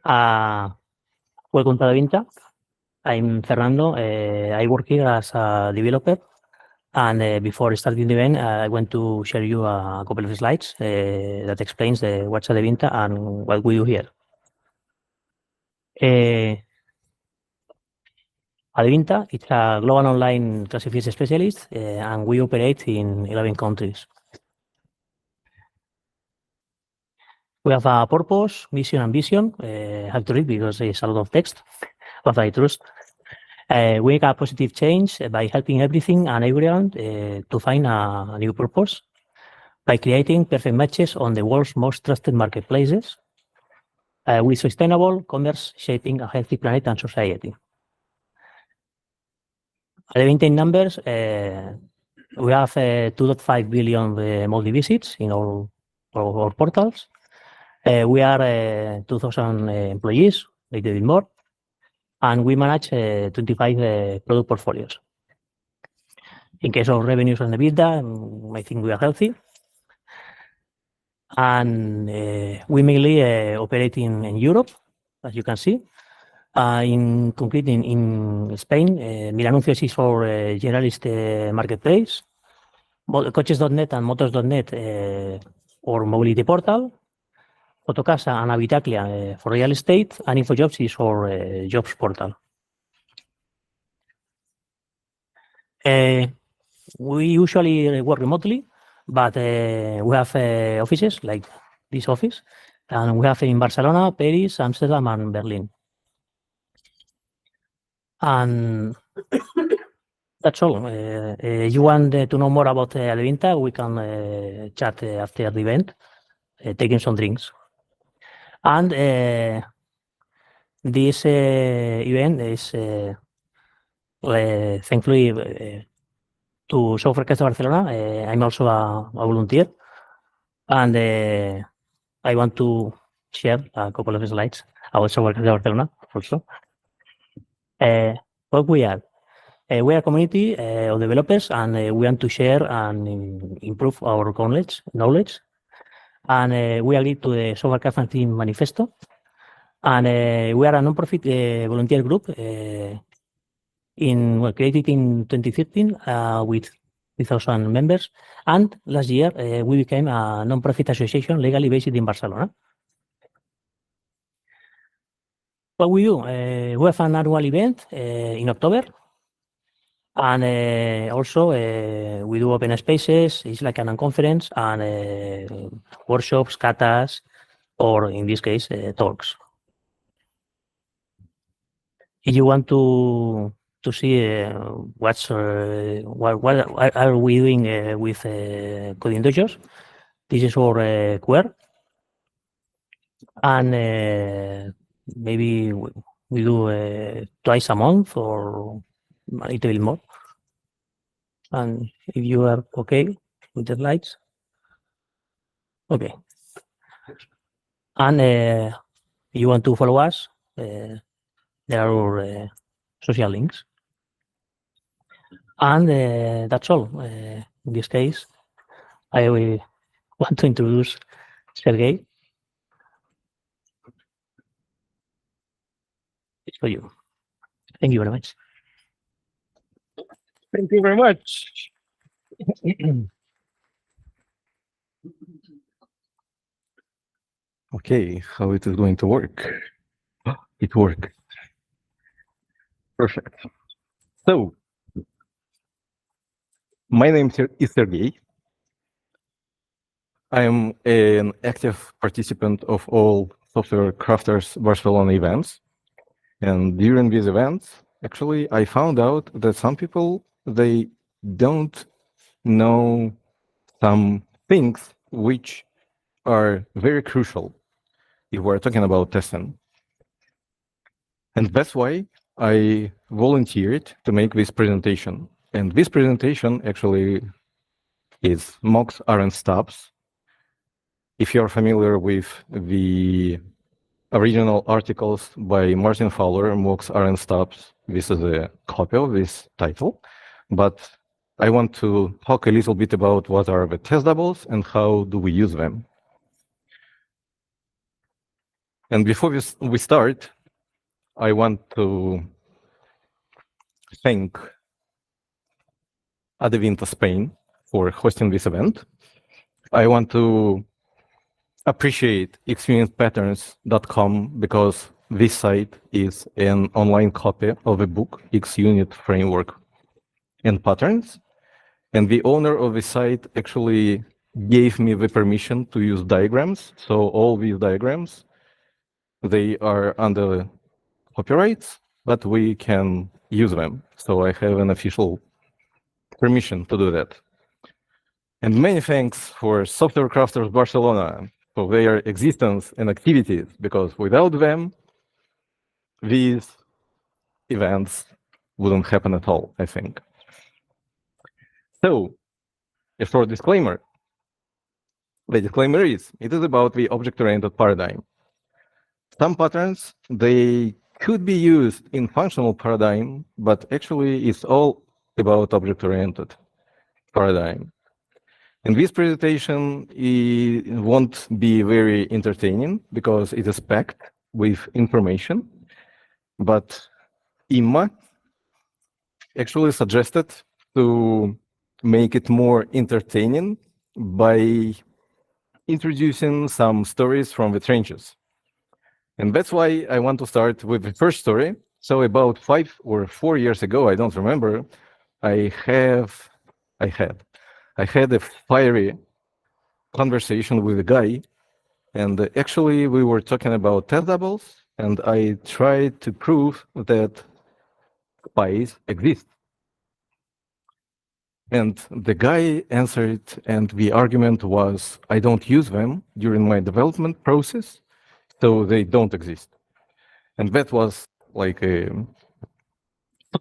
Welcome to Adevinta. I'm Fernando. I work here as a developer. And before starting the event, I want to share you a couple of slides that explains what's Adevinta and what we do here. Adevinta is a global online classification specialist, and we operate in 11 countries. We have a purpose, mission, and vision. I have to read because it's a lot of text, but I trust. We make a positive change by helping everything and everyone to find a new purpose, by creating perfect matches on the world's most trusted marketplaces, with sustainable commerce shaping a healthy planet and society. Adevinta in numbers, we have 2.5 billion monthly visits in all our portals. We are 2,000 employees, a little bit more, and we manage 25 product portfolios. In case of revenues and EBITDA, I think we are healthy. And we mainly operate in Europe, as you can see. In Spain, Milanuncios is our generalist marketplace. Coches.net and motors.net or mobility portal. Fotocasa and Habitaclia for real estate, and InfoJobs is our jobs portal. We usually work remotely, but we have offices like this office, and we have in Barcelona, Paris, Amsterdam, and Berlin. And that's all. If you want to know more about Adevinta, we can chat after the event, taking some drinks. And this event is thankfully to Software Cast Barcelona. I'm also a volunteer, and I want to share a couple of slides about Software Cast Barcelona also. What we are a community of developers, and we want to share and improve our knowledge. And we agreed to the Software Cast Team Manifesto. And we are a non-profit volunteer group created in 2013 with 3,000 members. And last year, we became a non-profit association legally based in Barcelona. What we do, we have an annual event in October. And also, we do open spaces. It's like an conference and workshops, katas, or in this case, talks. If you want to see what are we doing with coding dojos, this is our QR, and maybe we do twice a month or a little bit more. And if you are okay with the slides, okay. And you want to follow us, there are our social links. And that's all. In this case, I will want to introduce Sergey. It's for you. Thank you very much. Thank you very much. Okay, how it is going to work? It worked. Perfect. So, my name is Sergey. I am an active participant of all Software Crafters Barcelona events. And during these events, actually, I found out that some people, they don't know some things which are very crucial if we're talking about testing. And that's why I volunteered to make this presentation. And this presentation actually is mocks aren't stubs. If you're familiar with the original articles by Martin Fowler, mocks aren't stubs, this is a copy of this title. But I want to talk a little bit about what are the test doubles and how do we use them. And before we start, I want to thank Adevinta Spain for hosting this event. I want to appreciate xunitpatterns.com because this site is an online copy of a book, XUnit Framework and Patterns. And the owner of the site actually gave me the permission to use diagrams. So all these diagrams, they are under copyrights, but we can use them. So I have an official permission to do that. And many thanks for Software Crafters Barcelona for their existence and activities, because without them, these events wouldn't happen at all, I think. So, a short disclaimer. The disclaimer is, it is about the object-oriented paradigm. Some patterns, they could be used in functional paradigm, but actually it's all about object-oriented paradigm. And this presentation won't be very entertaining because it is packed with information, but Imma actually suggested to make it more entertaining by introducing some stories from the trenches. And that's why I want to start with the first story. So about 5 or 4 years ago, I don't remember, I had a fiery conversation with a guy, and actually we were talking about test doubles, and I tried to prove that spies exist. And the guy answered, and the argument was, I don't use them during my development process, so they don't exist. And that was like a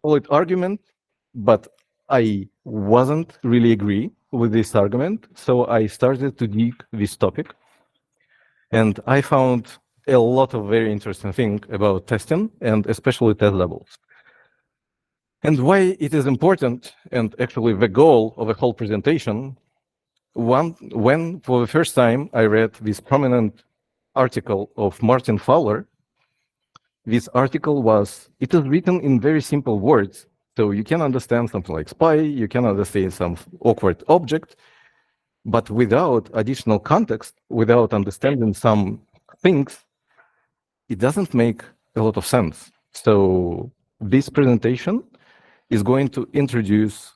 solid argument, but I wasn't really agree with this argument. So I started to dig this topic, and I found a lot of very interesting things about testing, and especially test doubles. And why it is important, and actually the goal of the whole presentation, when for the first time I read this prominent article of Martin Fowler. This article it is written in very simple words, so you can understand something like spy, you can understand some awkward object, but without additional context, without understanding some things, it doesn't make a lot of sense. So this presentation is going to introduce,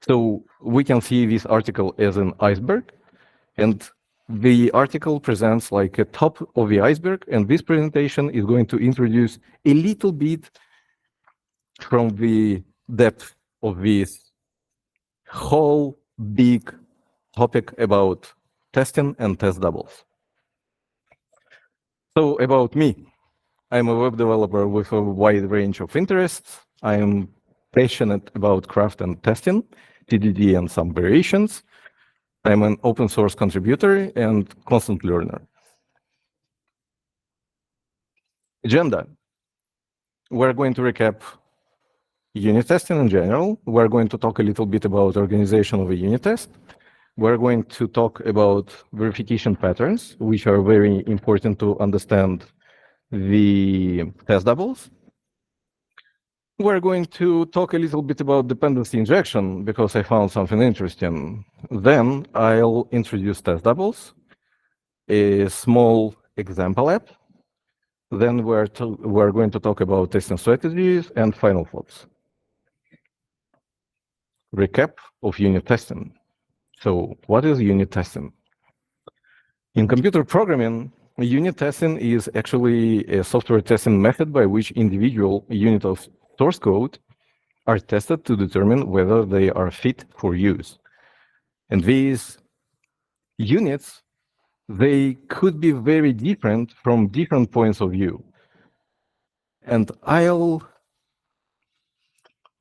so we can see this article as an iceberg, and the article presents like a top of the iceberg, and this presentation is going to introduce a little bit from the depth of this whole big topic about testing and test doubles. So about me, I'm a web developer with a wide range of interests. I am passionate about craft and testing, TDD and some variations. I'm an open source contributor and constant learner. Agenda. We're going to recap unit testing in general. We're going to talk a little bit about organization of a unit test. We're going to talk about verification patterns, which are very important to understand the test doubles. We're going to talk a little bit about dependency injection because I found something interesting. Then I'll introduce test doubles, a small example app. Then we're going to talk about testing strategies and final thoughts. Recap of unit testing. So what is unit testing? In computer programming, unit testing is actually a software testing method by which individual units of source code are tested to determine whether they are fit for use. And these units, they could be very different from different points of view. And I'll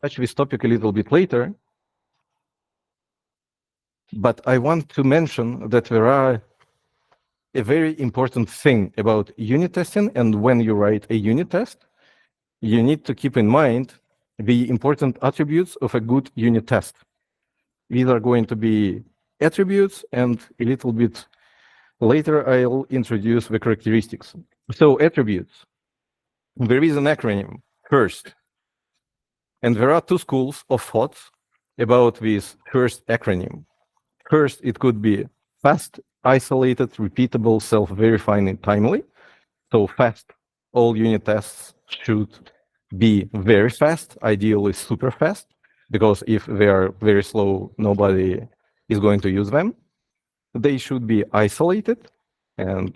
touch this topic a little bit later, but I want to mention that there are a very important thing about unit testing, and when you write a unit test, you need to keep in mind the important attributes of a good unit test. These are going to be attributes, and a little bit later I'll introduce the characteristics. So attributes, there is an acronym, FIRST. And there are two schools of thought about this FIRST acronym. First, it could be fast, isolated, repeatable, self-verifying, and timely. So fast, all unit tests should be very fast, ideally super fast, because if they are very slow, nobody is going to use them. They should be isolated, and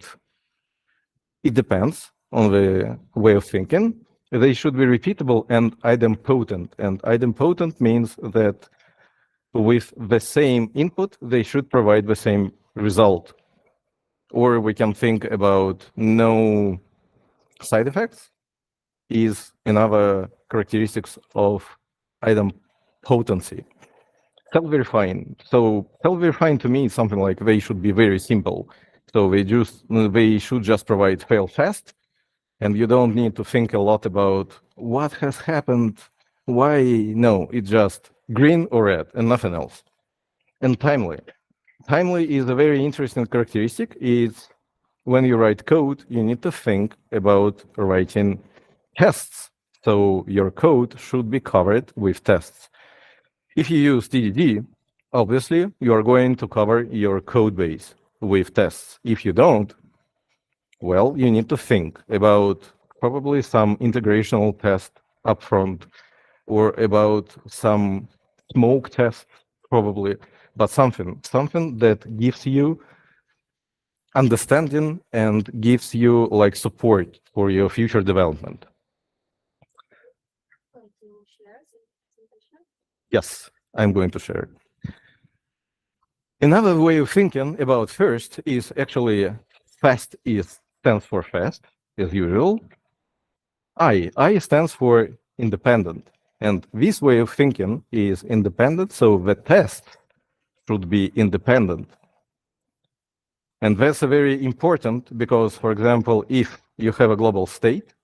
it depends on the way of thinking. They should be repeatable and idempotent. And idempotent means that with the same input, they should provide the same result. Or we can think about no side effects is another characteristics of idempotency. Self-verifying. So self-verifying to me is something like they should be very simple. So they should just provide fail fast, and you don't need to think a lot about what has happened, why. No, it's just green or red and nothing else. And timely. Timely is a very interesting characteristic. It's when you write code, you need to think about writing tests. So your code should be covered with tests. If you use TDD, obviously you are going to cover your code base with tests. If you don't, well, you need to think about probably some integrational test upfront or about some smoke test, probably, but something that gives you understanding and gives you like support for your future development. Yes, I'm going to share it. Another way of thinking about first is actually fast stands for fast, as usual. I stands for independent. And this way of thinking is independent, so the test should be independent. And that's very important because, for example, if you have a global state,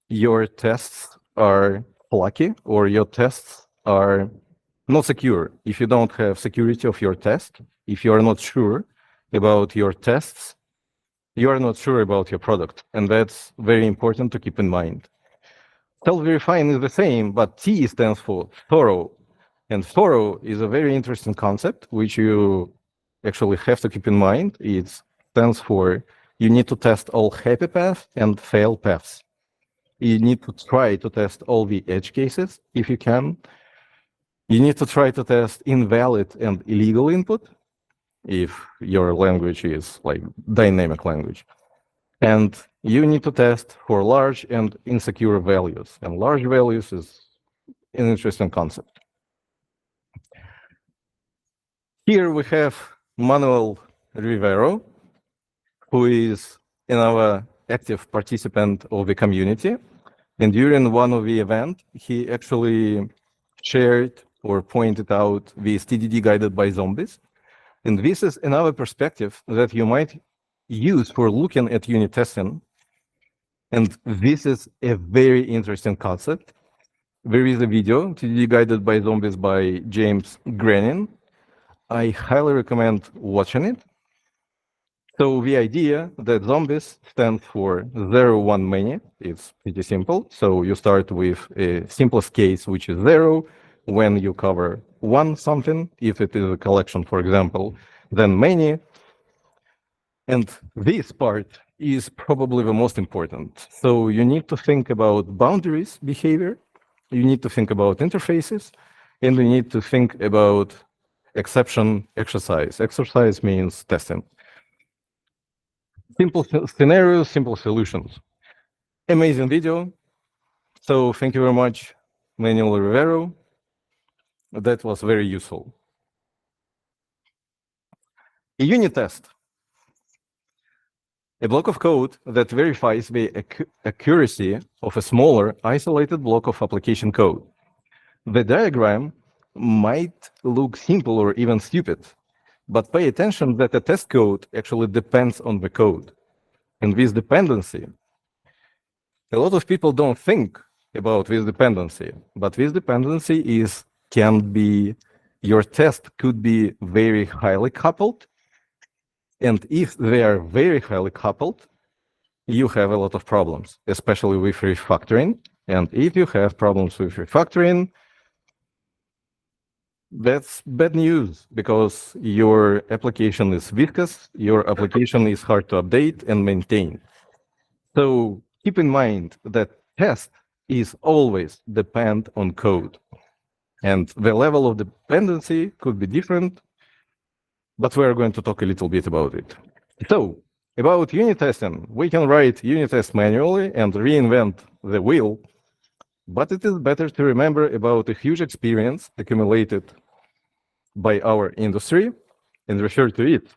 your tests are flaky or your tests are not secure. If you don't have security of your test, if you are not sure about your tests, you are not sure about your product. And that's very important to keep in mind. Self-verifying is the same, but T stands for thorough. And thorough is a very interesting concept, which you actually have to keep in mind. It stands for you need to test all happy paths and fail paths. You need to try to test all the edge cases if you can. You need to try to test invalid and illegal input if your language is like dynamic language. And you need to test for large and insecure values. And large values is an interesting concept. Here we have Manuel Rivero, who is another active participant of the community. And during one of the events, he actually shared or pointed out this TDD guided by zombies. And this is another perspective that you might use for looking at unit testing. And this is a very interesting concept. There is a video, TDD guided by zombies by James Grennan. I highly recommend watching it. So the idea that zombies stand for 0, 1, many, it's pretty simple. So you start with a simplest case, which is 0, when you cover 1 something, if it is a collection, for example, then many. And this part is probably the most important. So you need to think about boundaries behavior, you need to think about interfaces, and you need to think about exception exercise. Exercise means testing. Simple scenarios, simple solutions. Amazing video. So thank you very much, Manuel Rivero. That was very useful. A unit test. A block of code that verifies the accuracy of a smaller, isolated block of application code. The diagram might look simple or even stupid, but pay attention that the test code actually depends on the code. And this dependency, a lot of people don't think about this dependency, but this dependency can be, your test could be very highly coupled. And if they are very highly coupled, you have a lot of problems, especially with refactoring. And if you have problems with refactoring, that's bad news because your application is viscous, your application is hard to update and maintain. So keep in mind that test is always depend on code. And the level of dependency could be different, but we're going to talk a little bit about it. So about unit testing, we can write unit tests manually and reinvent the wheel, but it is better to remember about a huge experience accumulated by our industry and refer to it.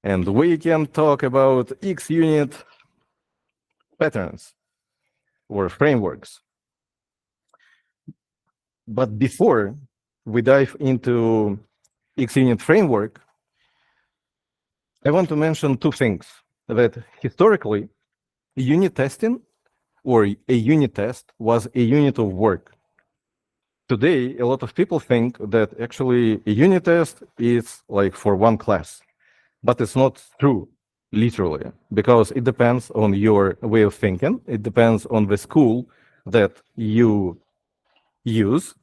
And we can talk about XUnit patterns or frameworks. But before we dive into XUnit framework, I want to mention two things. That historically, unit testing or a unit test was a unit of work. Today, a lot of people think that actually a unit test is like for one class, but it's not true, literally, because it depends on your way of thinking. It depends on the school that you use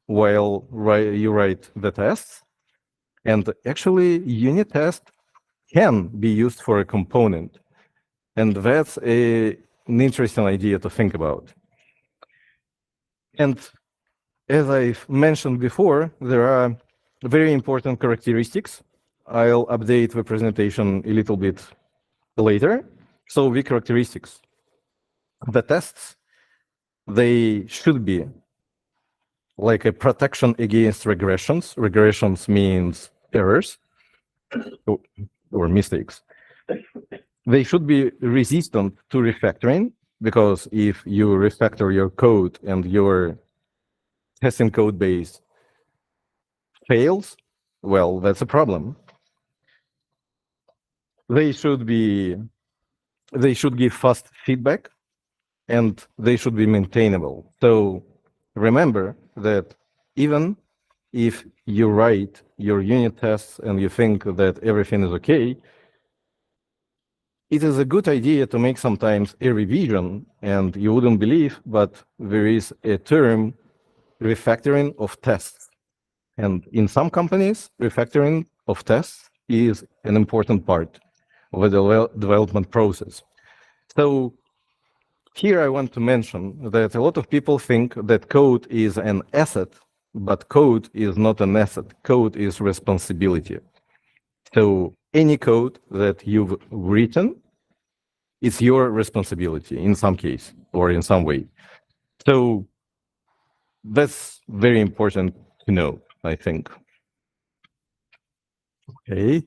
while you write the tests. And actually, unit test can be used for a component. And that's an interesting idea to think about. And as I've mentioned before, there are very important characteristics. I'll update the presentation a little bit later. So the characteristics. The tests, they should be like a protection against regressions. Regressions means errors or mistakes. They should be resistant to refactoring, because if you refactor your code and your testing code base fails, well, that's a problem. They should give fast feedback, and they should be maintainable. So remember that even if you write your unit tests and you think that everything is okay, it is a good idea to make sometimes a revision, and you wouldn't believe, but there is a term, refactoring of tests. And in some companies, refactoring of tests is an important part of the development process. So here I want to mention that a lot of people think that code is an asset, but code is not an asset. Code is responsibility. So any code that you've written, it's your responsibility in some case or in some way. So that's very important to know, I think. Okay.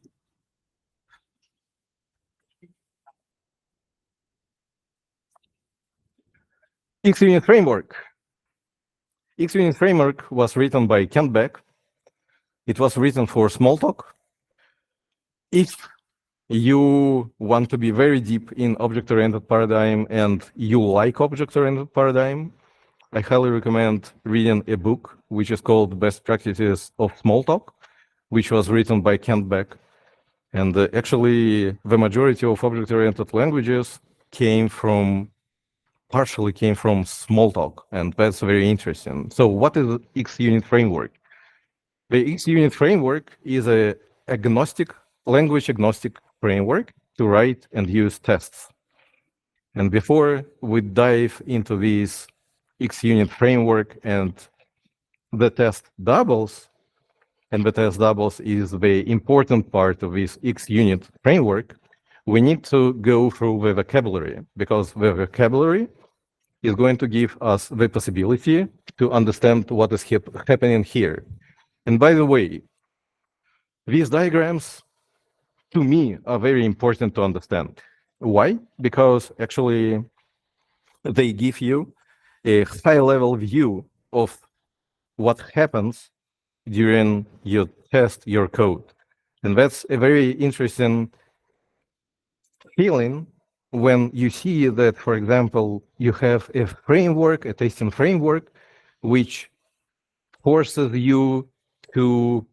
XUnit framework. XUnit framework was written by Kent Beck. It was written for Smalltalk. If you want to be very deep in object-oriented paradigm and you like object-oriented paradigm, I highly recommend reading a book which is called Best Practices of Smalltalk, which was written by Kent Beck. And actually, the majority of object-oriented languages partially came from Smalltalk, and that's very interesting. So what is XUnit framework? The XUnit framework is a language agnostic framework to write and use tests. And before we dive into this XUnit framework and the test doubles, and the test doubles is the important part of this XUnit framework, we need to go through the vocabulary, because the vocabulary is going to give us the possibility to understand what is happening here. And by the way, these diagrams, to me, are very important to understand. Why? Because actually, they give you a high-level view of what happens during you test your code. And that's a very interesting feeling when you see that, for example, you have a framework, a testing framework, which forces you to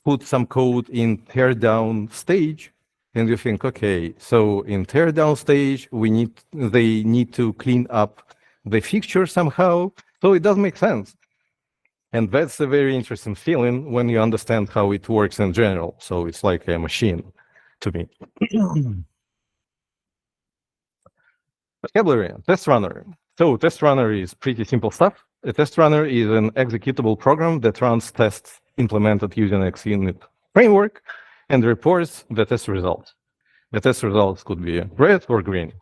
put some code in teardown stage, and you think, okay, so in teardown stage, they need to clean up the fixture somehow. So it does make sense. And that's a very interesting feeling when you understand how it works in general. So it's like a machine to me. Vocabulary, test runner. So test runner is pretty simple stuff. A test runner is an executable program that runs tests implemented using XUnit framework and reports the test results. The test results could be red or green.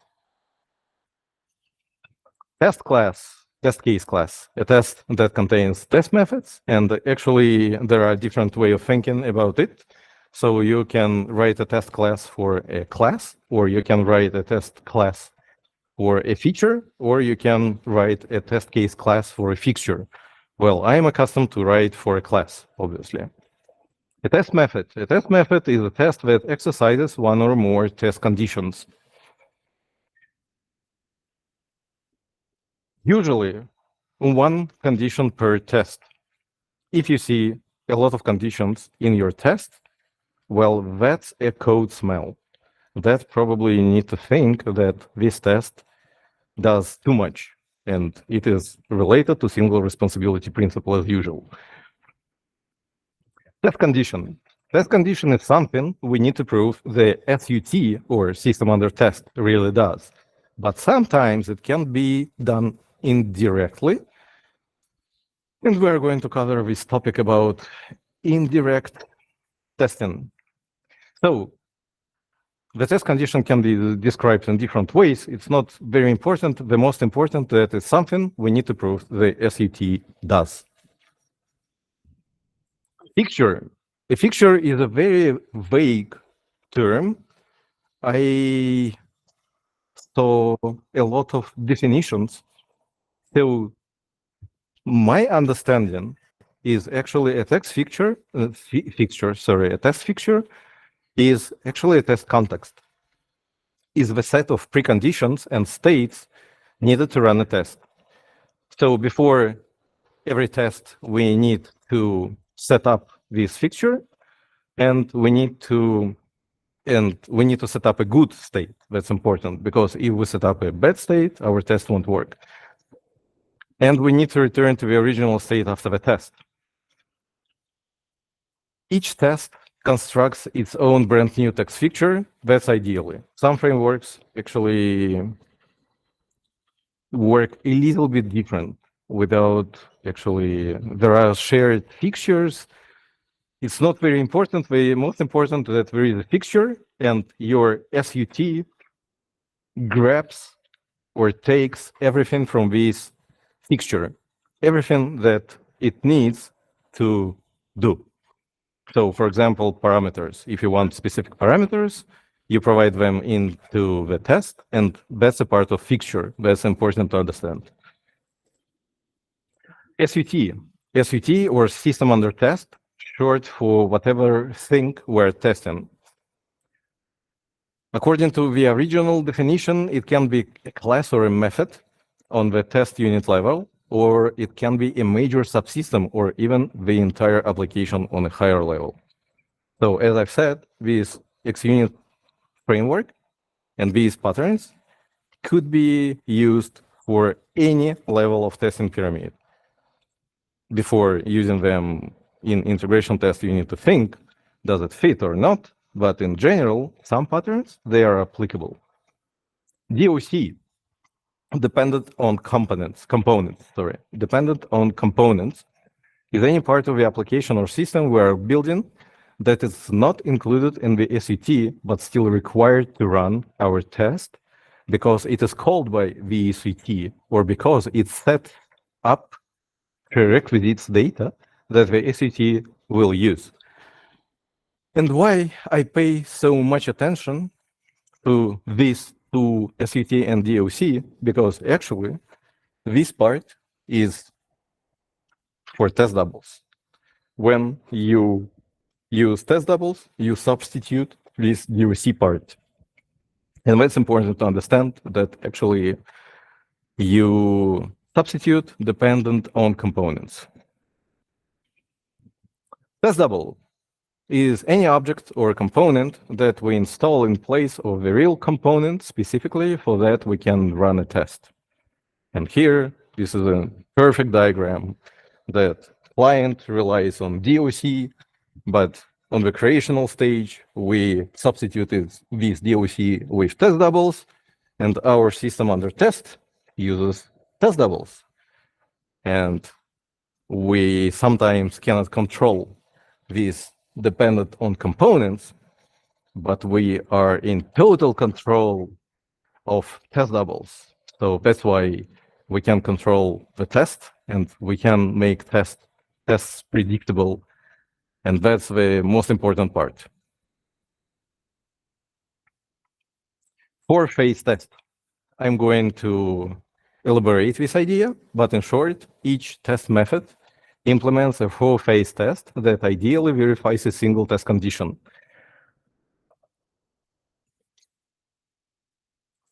Test class, test case class, a test that contains test methods. And actually, there are different ways of thinking about it. So you can write a test class for a class, or you can write a test class for a feature, or you can write a test case class for a fixture. Well, I am accustomed to write for a class, obviously. A test method. A test method is a test that exercises one or more test conditions. Usually, one condition per test. If you see a lot of conditions in your test, well, that's a code smell. That probably you need to think that this test does too much, and it is related to single responsibility principle as usual. Test condition. Test condition is something we need to prove the SUT, or system under test, really does. But sometimes it can be done indirectly. And we're going to cover this topic about indirect testing. So the test condition can be described in different ways. It's not very important. The most important that is something we need to prove the SUT does. Fixture. A fixture is a very vague term. I saw a lot of definitions. So my understanding is actually a text fixture, a test fixture is actually a test context. Is the set of preconditions and states needed to run a test. So before every test, we need to set up this fixture, and we need to set up a good state. That's important, because if we set up a bad state, our test won't work. And we need to return to the original state after the test. Each test constructs its own brand new text fixture. That's ideally. Some frameworks actually work a little bit different without actually, there are shared fixtures. It's not very important. The most important that there is a fixture, and your SUT grabs or takes everything from this fixture, everything that it needs to do. So for example, parameters. If you want specific parameters, you provide them into the test, and that's a part of fixture. That's important to understand. SUT. SUT, or system under test, short for whatever thing we're testing. According to the original definition, it can be a class or a method on the test unit level, or it can be a major subsystem, or even the entire application on a higher level. So as I've said, this XUnit framework and these patterns could be used for any level of testing pyramid. Before using them in integration test, you need to think, does it fit or not? But in general, some patterns, they are applicable. DOC, dependent on components, is any part of the application or system we are building that is not included in the SUT, but still required to run our test because it is called by the SUT, or because it sets up prerequisites data that the SUT will use. And why I pay so much attention to these two, SUT and DOC, because actually this part is for test doubles. When you use test doubles, you substitute this DOC part. And that's important to understand, that actually you substitute dependent on components. Test double. is any object or component that we install in place of the real component specifically for that we can run a test. And here, this is a perfect diagram that client relies on DOC, but on the creational stage, we substituted this DOC with test doubles, and our system under test uses test doubles. And we sometimes cannot control this dependent on components, but we are in total control of test doubles. So that's why we can control the test and we can make tests predictable. And that's the most important part. Four-phase test. I'm going to elaborate this idea, but in short, each test method implements a four-phase test that ideally verifies a single test condition.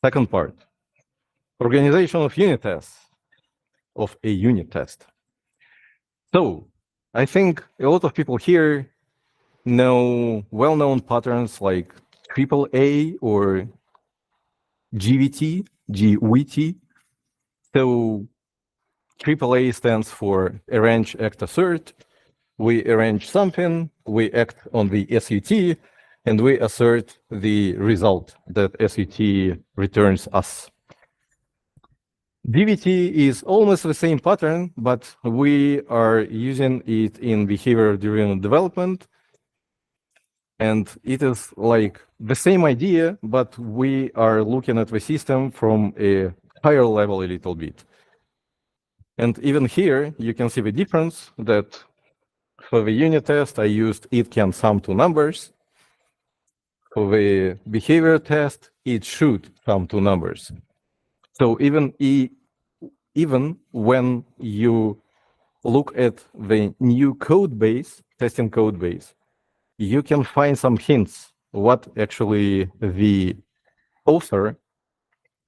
Second part, organization of unit tests, of a unit test. So I think a lot of people here know well-known patterns like AAA or GVT. So AAA stands for arrange, act, assert. We arrange something, we act on the SUT, and we assert the result that SUT returns us. DVT is almost the same pattern, but we are using it in behavior-driven development. And it is like the same idea, but we are looking at the system from a higher level a little bit. And even here, you can see the difference that for the unit test, I used it can sum two numbers. For the behavior test, it should sum two numbers. So even when you look at the new code base, testing code base, you can find some hints what actually the author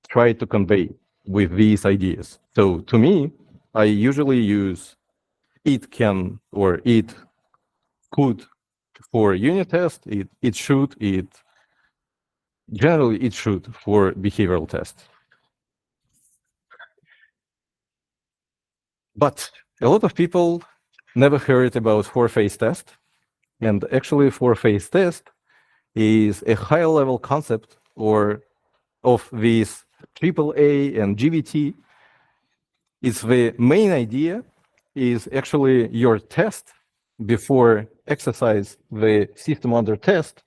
tried to convey with these ideas. So to me, I usually use it can or it could for unit test, it should, generally it should for behavioral test. But a lot of people never heard about four-phase test. And actually, four-phase test is a higher level concept or of this AAA and GVT. It's the main idea is actually your test before exercise the system under test.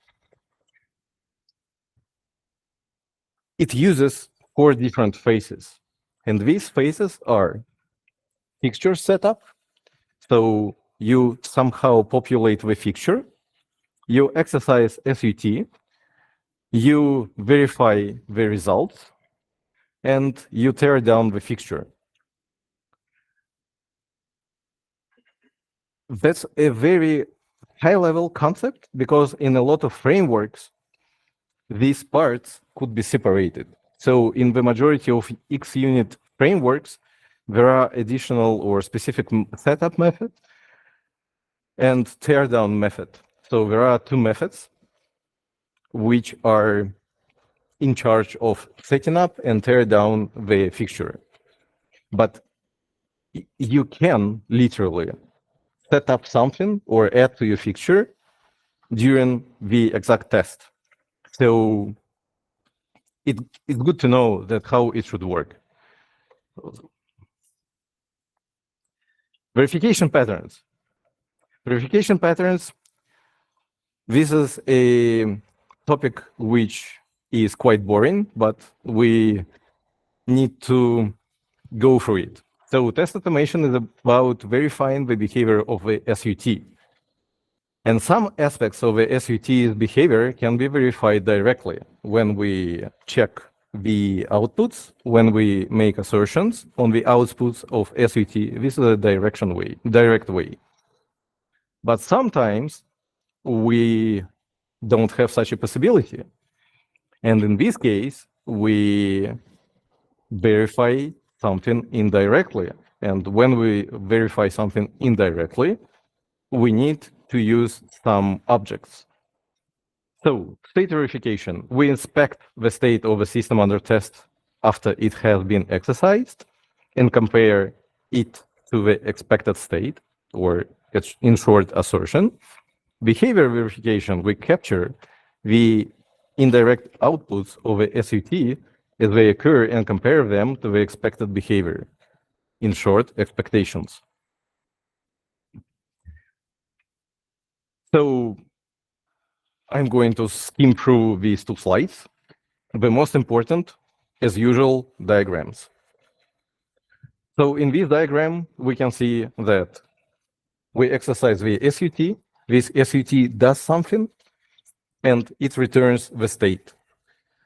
It uses four different phases. And these phases are fixture setup. So you somehow populate the fixture, you exercise SUT, you verify the results, and you tear down the fixture. That's a very high-level concept because in a lot of frameworks, these parts could be separated. So in the majority of XUnit frameworks, there are additional or specific setup methods and teardown method. So there are two methods which are in charge of setting up and tear down the fixture. But you can literally set up something or add to your fixture during the exact test. So it's good to know that how it should work. Verification patterns. Verification patterns, this is a topic which is quite boring, but we need to go through it. So test automation is about verifying the behavior of the SUT. And some aspects of the SUT's behavior can be verified directly when we check the outputs, when we make assertions on the outputs of SUT. This is a direct way. But sometimes we don't have such a possibility. And in this case, we verify something indirectly. And when we verify something indirectly, we need to use some objects. So, state verification. We inspect the state of a system under test after it has been exercised and compare it to the expected state, or in short, assertion. Behavior verification, we capture the indirect outputs of a SUT as they occur and compare them to the expected behavior. In short, expectations. So I'm going to skim through these two slides. The most important, as usual, diagrams. So in this diagram, we can see that we exercise the SUT. This SUT does something, and it returns the state.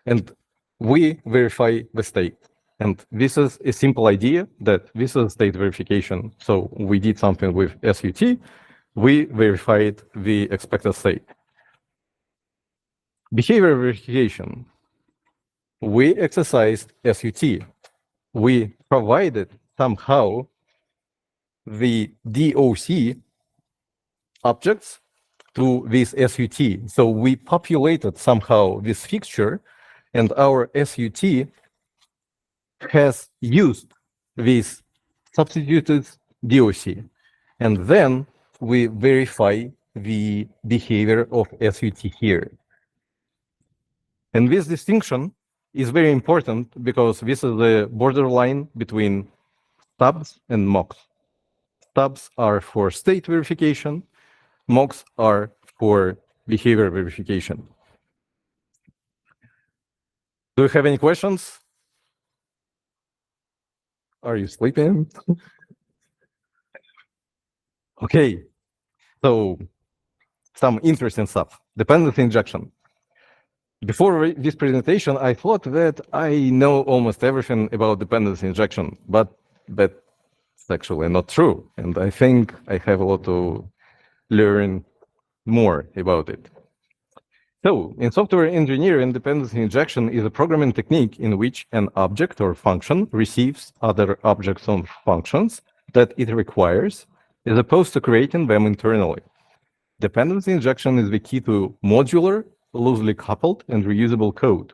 And we verify the state. And this is a simple idea that this is state verification. So we did something with SUT. We verified the expected state. Behavior verification. We exercised SUT. We provided somehow the DOC objects to this SUT. So we populated somehow this fixture, and our SUT has used this substituted DOC. And then we verify the behavior of SUT here. And this distinction is very important because this is the borderline between stubs and mocks. Stubs are for state verification, mocks are for behavior verification. Do you have any questions? Are you sleeping? Okay, so some interesting stuff. Dependency injection. Before this presentation, I thought that I know almost everything about dependency injection, but that's actually not true. And I think I have a lot to learn more about it. So in software engineering, dependency injection is a programming technique in which an object or function receives other objects or functions that it requires, as opposed to creating them internally. Dependency injection is the key to modular, loosely coupled, and reusable code.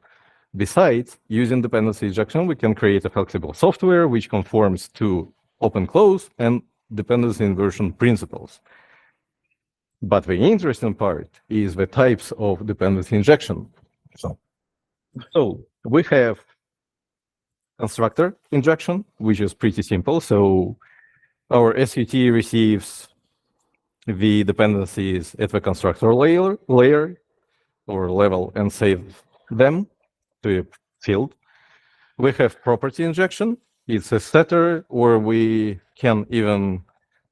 Besides, using dependency injection, we can create a flexible software which conforms to open-close and dependency inversion principles. But the interesting part is the types of dependency injection. So we have constructor injection, which is pretty simple. So our SUT receives the dependencies at the constructor layer or level and save them to a field. We have property injection. It's a setter, or we can even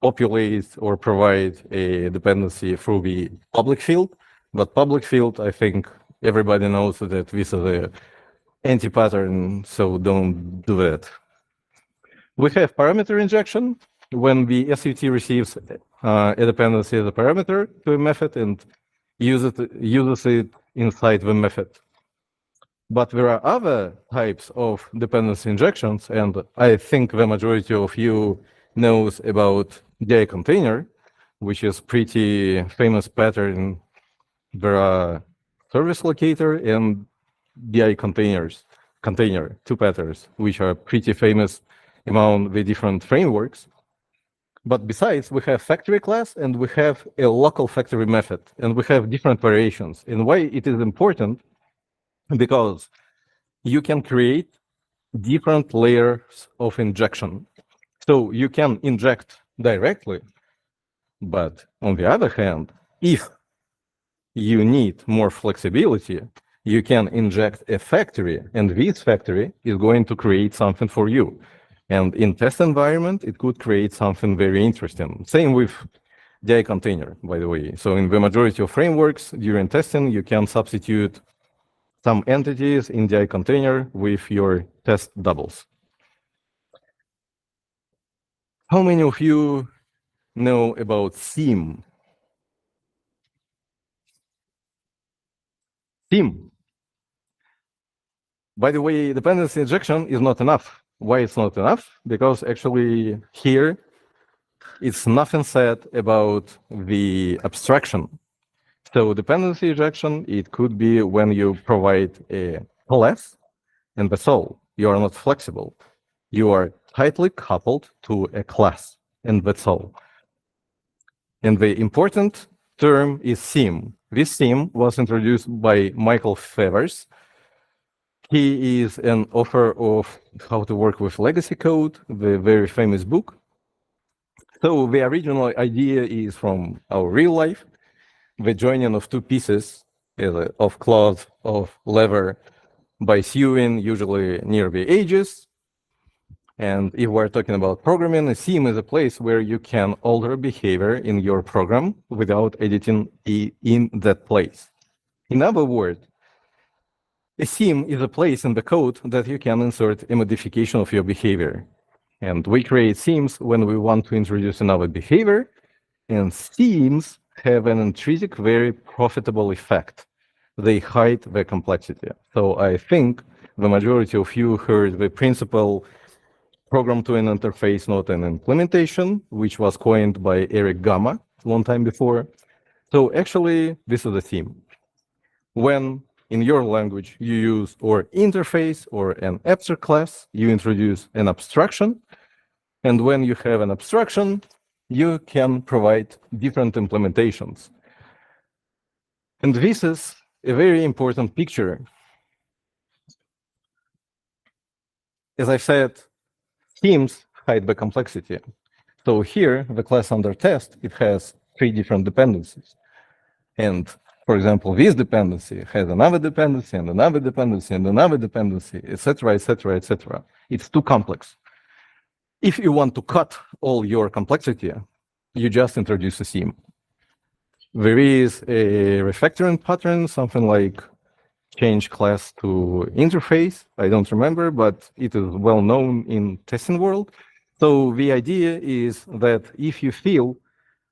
populate or provide a dependency through the public field. But public field, I think everybody knows that this is an anti-pattern, so don't do that. We have parameter injection. When the SUT receives a dependency as a parameter to a method and uses it inside the method. But there are other types of dependency injections, and I think the majority of you knows about DI container, which is pretty famous pattern. There are service locator and DI container, two patterns, which are pretty famous among the different frameworks. But besides, we have factory class and we have a local factory method, and we have different variations. And why it is important? Because you can create different layers of injection. So you can inject directly, but on the other hand, if you need more flexibility, you can inject a factory, and this factory is going to create something for you. And in test environment, it could create something very interesting. Same with DI container, by the way. So in the majority of frameworks, during testing, you can substitute some entities in DI container with your test doubles. How many of you know about theme? Theme. By the way, dependency injection is not enough. Why it's not enough? Because actually here, it's nothing said about the abstraction. So dependency injection, it could be when you provide a class, and that's all. You are not flexible. You are tightly coupled to a class, and that's all. And the important term is theme. This theme was introduced by Michael Favers. He is an author of How to Work with Legacy Code, the very famous book. So the original idea is from our real life, the joining of two pieces of cloth, of leather, by sewing, usually near the edges. And if we're talking about programming, a theme is a place where you can alter behavior in your program without editing in that place. In other words, a theme is a place in the code that you can insert a modification of your behavior. And we create themes when we want to introduce another behavior, and themes have an intrinsic, very profitable effect. They hide the complexity. So I think the majority of you heard the principle program to an interface, not an implementation, which was coined by Eric Gamma a long time before. So actually, this is a theme. When in your language you use or interface or an abstract class, you introduce an abstraction. And when you have an abstraction, you can provide different implementations. And this is a very important picture. As I said, themes hide the complexity. So here, the class under test, it has 3 different dependencies. And for example, this dependency has another dependency and another dependency and another dependency, etc., etc., etc. It's too complex. If you want to cut all your complexity, you just introduce a theme. There is a refactoring pattern, something like change class to interface. I don't remember, but it is well known in testing world. So the idea is that if you feel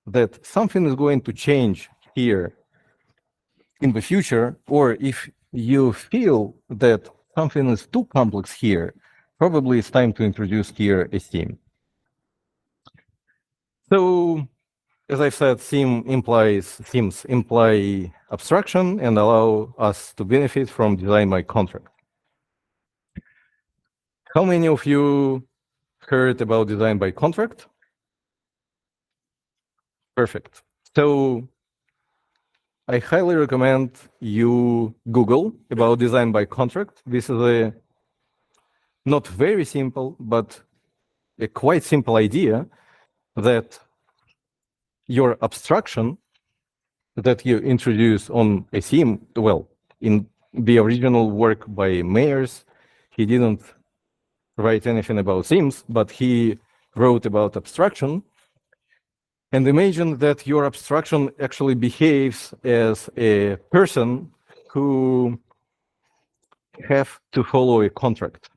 that something is going to change here in the future, or if you feel that something is too complex here, probably it's time to introduce here a theme. So, as I said, themes imply abstraction and allow us to benefit from design by contract. How many of you heard about design by contract? Perfect. So I highly recommend you Google about design by contract. This is a not very simple, but a quite simple idea that your abstraction that you introduce on a theme, well, in the original work by Mayers, he didn't write anything about themes, but he wrote about abstraction. And imagine that your abstraction actually behaves as a person who have to follow a contract.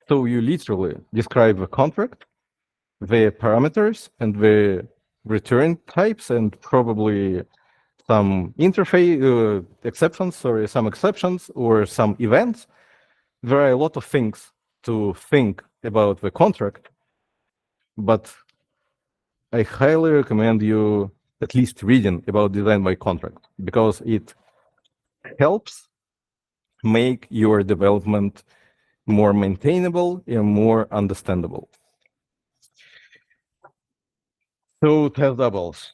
So you literally describe the contract, the parameters, and the return types, and probably some interface exceptions, or some exceptions, or some events. There are a lot of things to think about the contract, but I highly recommend you at least reading about design by contract, because it helps make your development more maintainable and more understandable. So test doubles.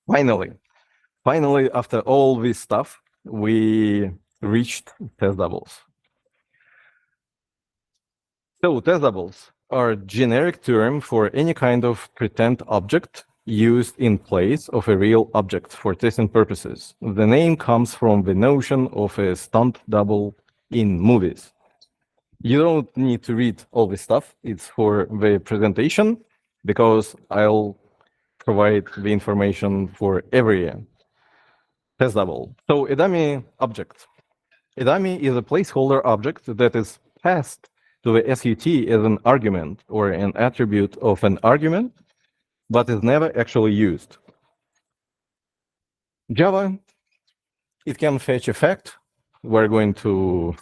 Finally, after all this stuff, we reached test doubles. So test doubles are generic term for any kind of pretend object used in place of a real object for testing purposes. The name comes from the notion of a stunt double in movies. You don't need to read all this stuff. It's for the presentation, because I'll provide the information for every test double. So a dummy object. A dummy is a placeholder object that is passed to the SUT as an argument or an attribute of an argument, but is never actually used. Java, it can fetch a fact. We're going to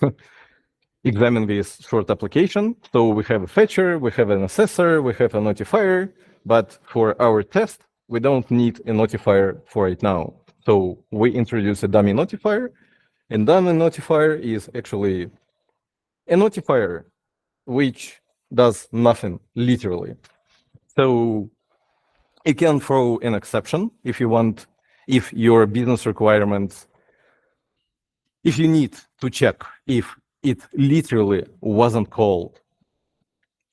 examine this short application. So we have a fetcher, we have an assessor, we have a notifier, but for our test, we don't need a notifier for it now. So we introduce a dummy notifier, and dummy notifier is actually a notifier which does nothing, literally. So it can throw an exception if you want, if your business requirements, if you need to check if it literally wasn't called.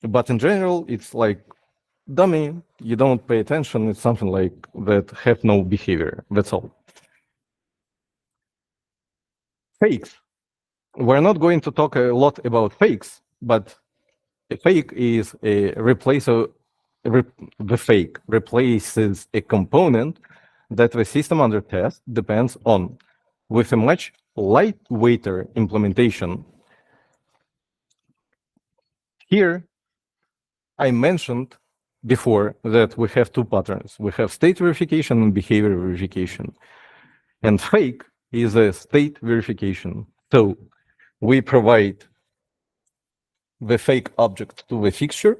But in general, it's like dummy, you don't pay attention, it's something like that have no behavior, that's all. Fakes. We're not going to talk a lot about fakes, but a fake is a the fake replaces a component that the system under test depends on. With a much lightweighter implementation. Here, I mentioned before that we have two patterns. We have state verification and behavior verification. And fake is a state verification. So we provide the fake object to the fixture.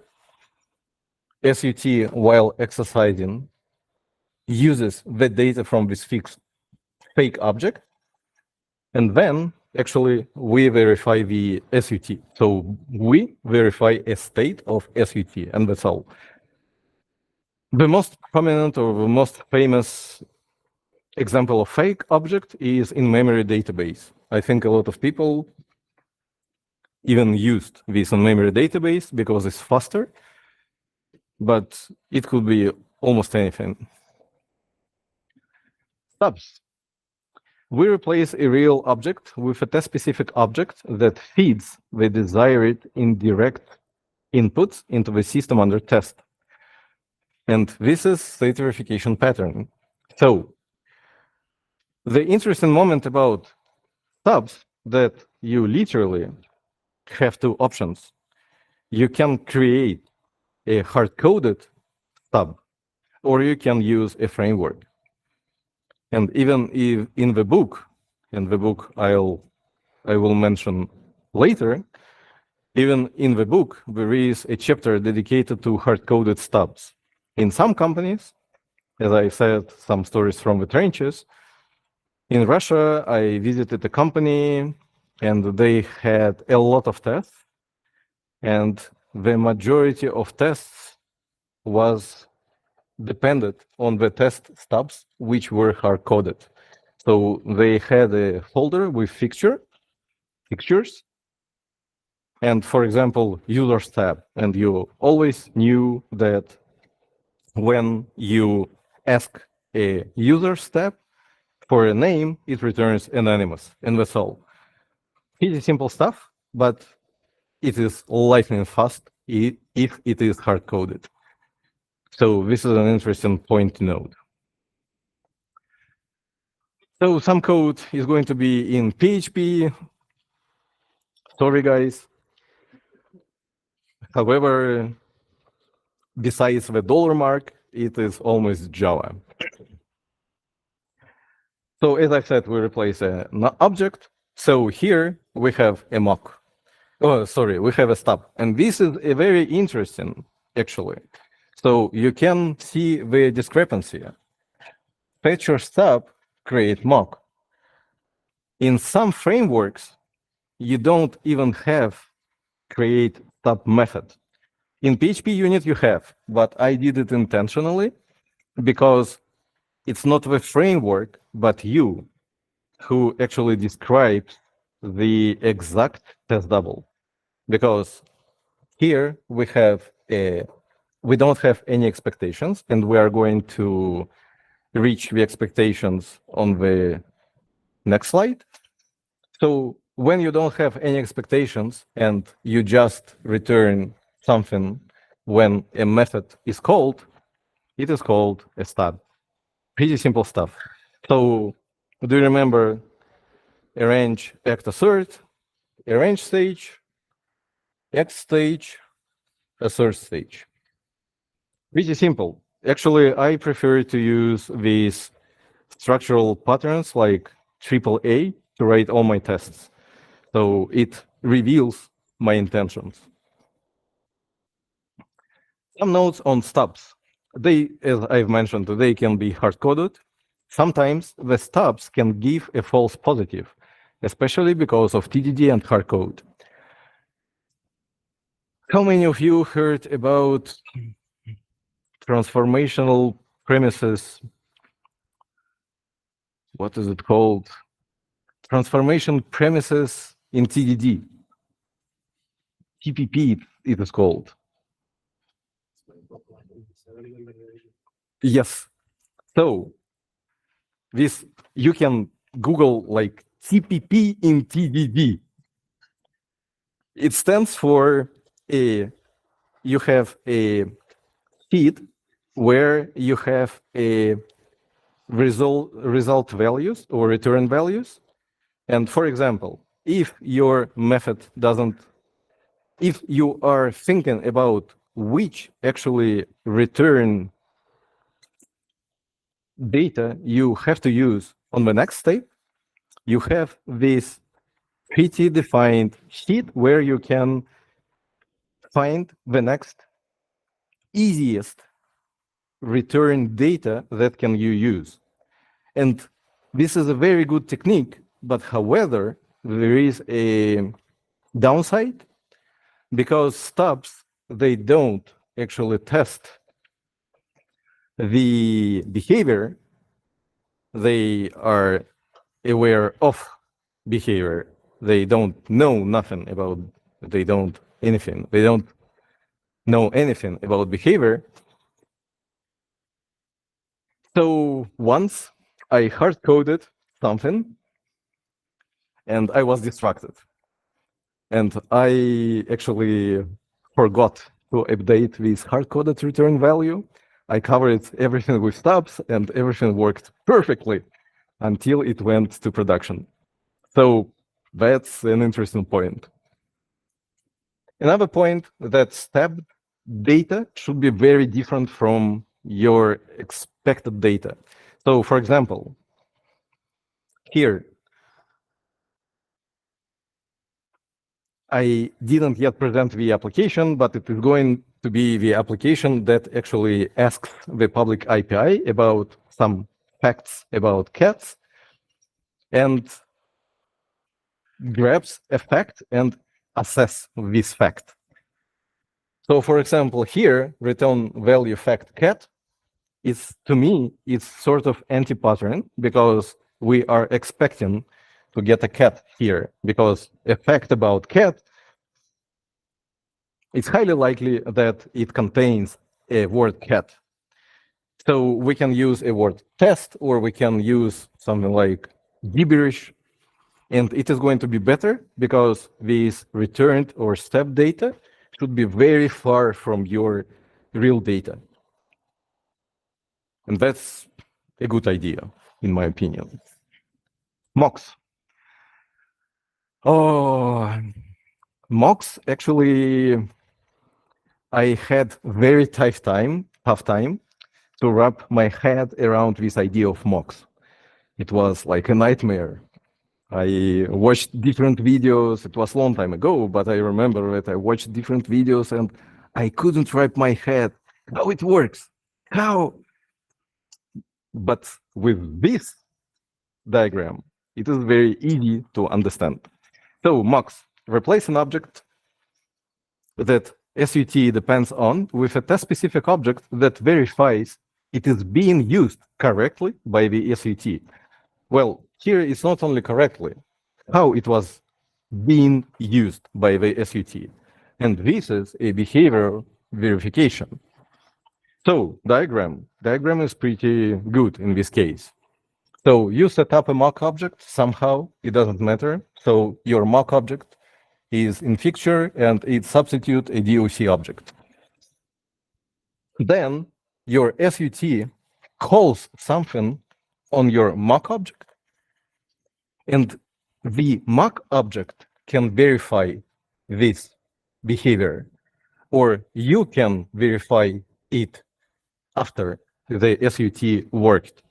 SUT, while exercising, uses the data from this fake object. And then actually we verify the SUT. So we verify a state of SUT, and that's all. The most prominent or the most famous example of fake object is in-memory database. I think a lot of people even used this in-memory database because it's faster, but it could be almost anything. Stubs. We replace a real object with a test-specific object that feeds the desired indirect inputs into the system under test. And this is state verification pattern. So the interesting moment about stubs that you literally have two options. You can create a hard-coded stub, or you can use a framework. And even if in the book I will mention later, even in the book, there is a chapter dedicated to hard-coded stubs. In some companies, as I said, some stories from the trenches, in Russia, I visited a company and they had a lot of tests, and the majority of tests was depended on the test stubs, which were hard-coded. So they had a folder with fixtures, and for example, users tab, and you always knew that when you ask a users tab for a name, it returns anonymous, and that's all. Pretty simple stuff, but it is lightning fast if it is hard-coded. So this is an interesting point to note. So some code is going to be in PHP. Sorry, guys. However, besides the $mark, it is almost Java. So as I said, we replace an object. So here we have a mock. Oh, sorry, we have a stub. And this is a very interesting, actually. So you can see the discrepancy. Fetcher stub create mock. In some frameworks, you don't even have create stub method. In PHP unit you have, but I did it intentionally because it's not the framework, but you who actually describes the exact test double. Because here we have we don't have any expectations, and we are going to reach the expectations on the next slide. So when you don't have any expectations and you just return something when a method is called, it is called a stub. Pretty simple stuff. So do you remember arrange, act, assert, arrange stage, act stage, assert stage? Pretty simple. Actually, I prefer to use these structural patterns like AAA to write all my tests. So it reveals my intentions. Some notes on stubs. They, as I've mentioned, they can be hard-coded. Sometimes the stubs can give a false positive, especially because of TDD and hardcode. How many of you heard about transformational premises? What is it called? Transformation premises in TDD. TPP it is called. Yes. So this you can Google like TPP in TDD. It stands for you have a feed where you have a result values or return values. And for example, if your method doesn't, if you are thinking about which actually return data you have to use on the next step, you have this pretty defined sheet where you can find the next easiest return data that can you use. And this is a very good technique, but however, there is a downside because stubs, they don't actually test the behavior. They are aware of behavior. They don't know nothing about, they don't know anything about behavior. So once I hard-coded something and I was distracted. And I actually forgot to update this hard-coded return value. I covered everything with stubs and everything worked perfectly until it went to production. So that's an interesting point. Another point that stub data should be very different from your expected data. So for example, here, I didn't yet present the application, but it is going to be the application that actually asks the public API about some facts about cats and grabs a fact and assess this fact. So for example, here, return value fact cat is, to me, it's sort of anti-pattern because we are expecting to get a cat here because a fact about cat, it's highly likely that it contains a word cat. So we can use a word test, or we can use something like gibberish, and it is going to be better because this returned or step data should be very far from your real data. And that's a good idea, in my opinion. Mocks. Oh, mocks, actually, I had very tough time to wrap my head around this idea of mocks. It was like a nightmare. I watched different videos. It was a long time ago, but I remember that I watched different videos and I couldn't wrap my head how it works. How? But with this diagram, it is very easy to understand. So mocks, replace an object that SUT depends on with a test-specific object that verifies it is being used correctly by the SUT. Well, here it's not only correctly, how it was being used by the SUT. And this is a behavioral verification. So diagram is pretty good in this case. So you set up a mock object somehow, it doesn't matter. So your mock object is in fixture and it substitute a DOC object. Then your SUT calls something on your mock object, and the mock object can verify this behavior, or you can verify it after the SUT worked.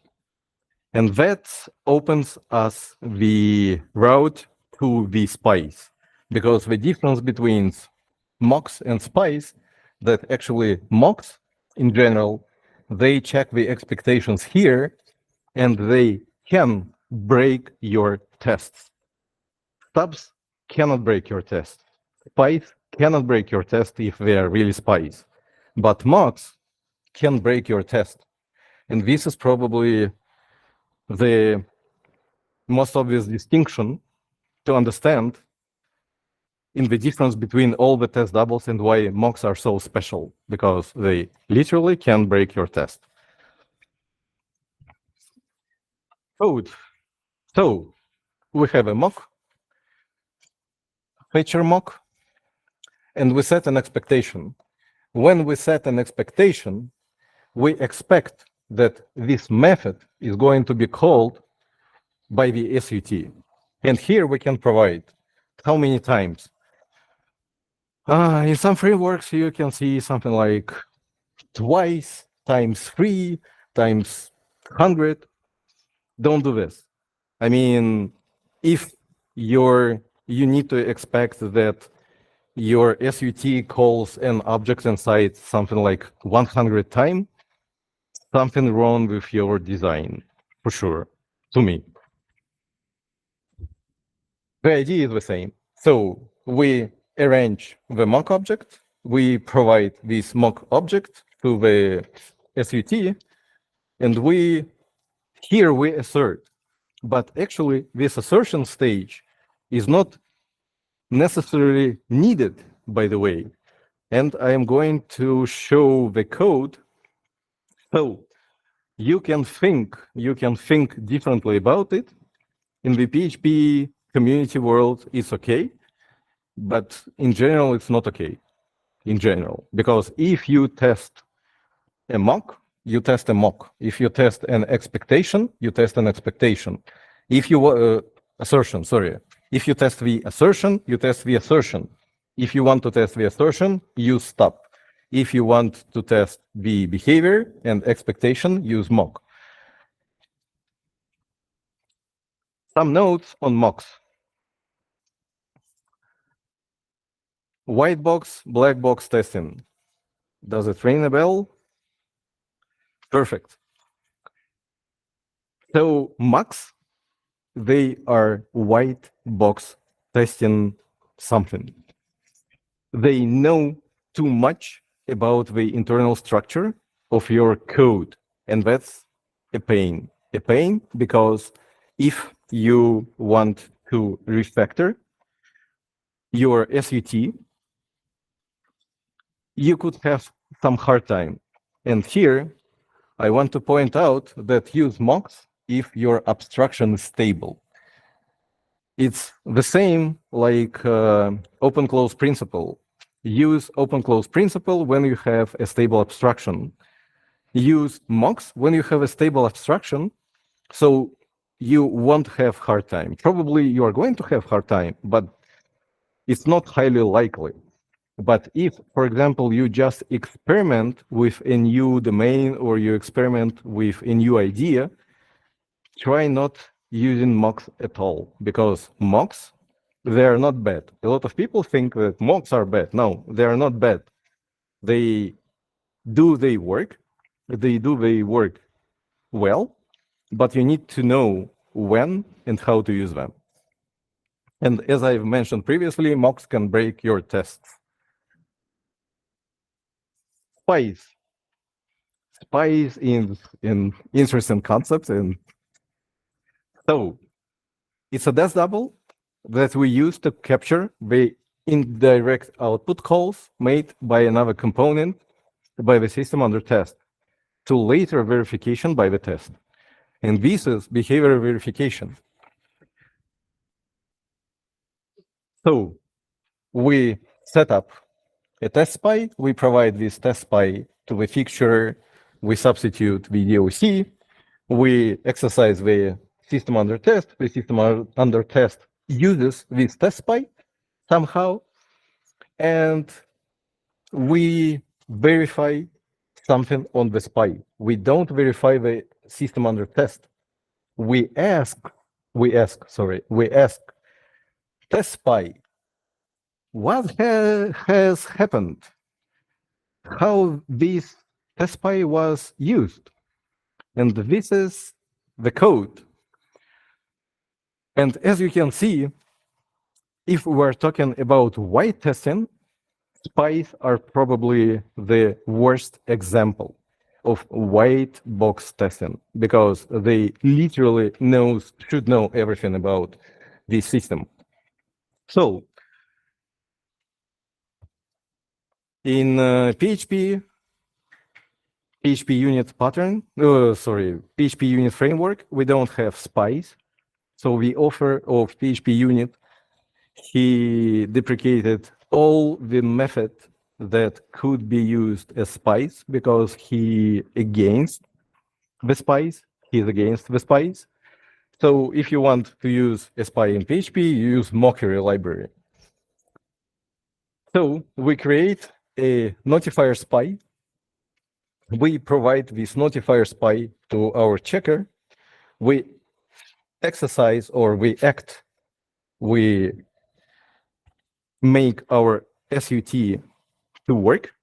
And that opens us the route to the spice. because the difference between mocks and spies, that actually mocks in general, they check the expectations here and they can break your tests. Stubs cannot break your test. Spies cannot break your test if they are really spies. But mocks can break your test. And this is probably the most obvious distinction to understand in the difference between all the test doubles and why mocks are so special, because they literally can break your test. Code. So we have a mock, feature mock, and we set an expectation. When we set an expectation, we expect that this method is going to be called by the SUT. And here we can provide how many times. In some frameworks, you can see something like twice, times 3, times 100. Don't do this. I mean, if you need to expect that your SUT calls an object inside something like 100 times, something wrong with your design, for sure, to me. The idea is the same. So we arrange the mock object, we provide this mock object to the SUT, and here we assert. But actually, this assertion stage is not necessarily needed, by the way. And I am going to show the code. So you can think differently about it. In the PHP community world, it's okay, but in general, it's not okay. In general, because if you test a mock, you test a mock. If you test an expectation, you test an expectation. If you assertion, sorry. If you test the assertion, you test the assertion. If you want to test the assertion, use stop. If you want to test the behavior and expectation, use mock. Some notes on mocks. White box, black box testing. Does it ring a bell? Perfect. So mocks, they are white box testing something. They know too much about the internal structure of your code, and that's a pain. A pain because if you want to refactor your SUT, you could have some hard time. And here, I want to point out that use mocks if your abstraction is stable. It's the same like open-close principle. Use open-close principle when you have a stable abstraction. Use mocks when you have a stable abstraction, so you won't have hard time. Probably you are going to have hard time, but it's not highly likely. But if, for example, you just experiment with a new domain or you experiment with a new idea, try not using mocks at all, because mocks, they are not bad. A lot of people think that mocks are bad. No, they are not bad. They work. They work well, but you need to know when and how to use them. And as I've mentioned previously, mocks can break your tests. Spies in interesting concepts. And so it's a test double that we use to capture the indirect output calls made by another component by the system under test to later verification by the test. And this is behavior verification. So we set up a test spy, we provide this test spy to the fixture, we substitute the DOC, we exercise the system under test, the system under test uses this test spy somehow, and we verify something on the spy. We don't verify the system under test. We ask test spy what has happened? How this testpy was used? And this is the code. And as you can see, if we're talking about white testing, spies are probably the worst example of white box testing because they literally should know everything about this system. So in PHP unit pattern, PHP unit framework, we don't have spies. So the author of PHP unit, he deprecated all the method that could be used as spies because he against the spies. He's against the spies. So if you want to use a spy in PHP, you use mockery library. So we create a notifier spy. We provide this notifier spy to our checker. We exercise or we act. We make our SUT to work.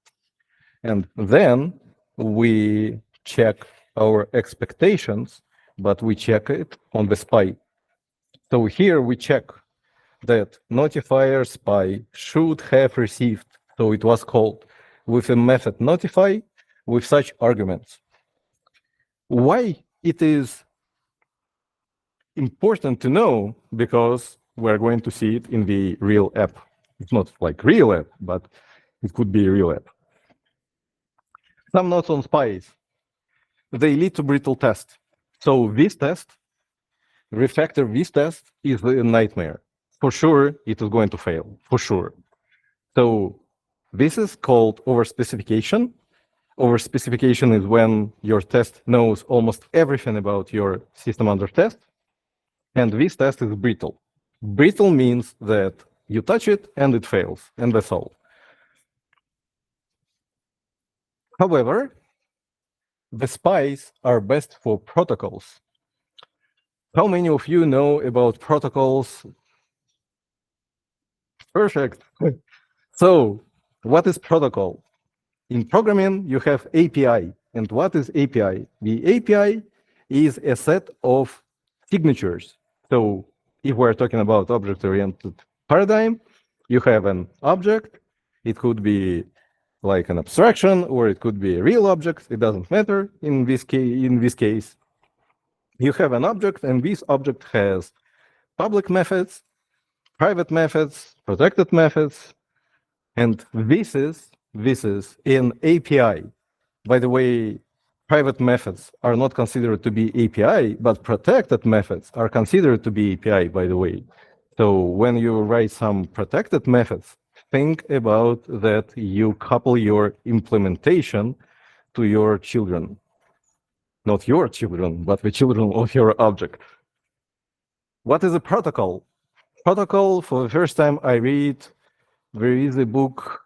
And then we check our expectations, but we check it on the spy. So here we check that notifier spy should have received, so it was called with a method notify with such arguments. Why it is important to know? Because we're going to see it in the real app. It's not like real app, but it could be a real app. Some notes on spies. They lead to brittle test. So this test, refactor this test, is a nightmare. For sure, it is going to fail, for sure. So this is called overspecification. Overspecification is when your test knows almost everything about your system under test. And this test is brittle. Brittle means that you touch it and it fails, and that's all. However, the spies are best for protocols. How many of you know about protocols? Perfect. So, what is protocol? In programming, you have API. And what is API? The API is a set of signatures. So, if we're talking about object-oriented paradigm, you have an object. It could be like an abstraction, or it could be a real object. It doesn't matter in this case. You have an object, and this object has public methods, private methods, protected methods, and this is an API. By the way, private methods are not considered to be API, but protected methods are considered to be API, by the way. So when you write some protected methods, think about that you couple your implementation to your children. Not your children, but the children of your object. What is a protocol? Protocol, for the first time I read, there is a book,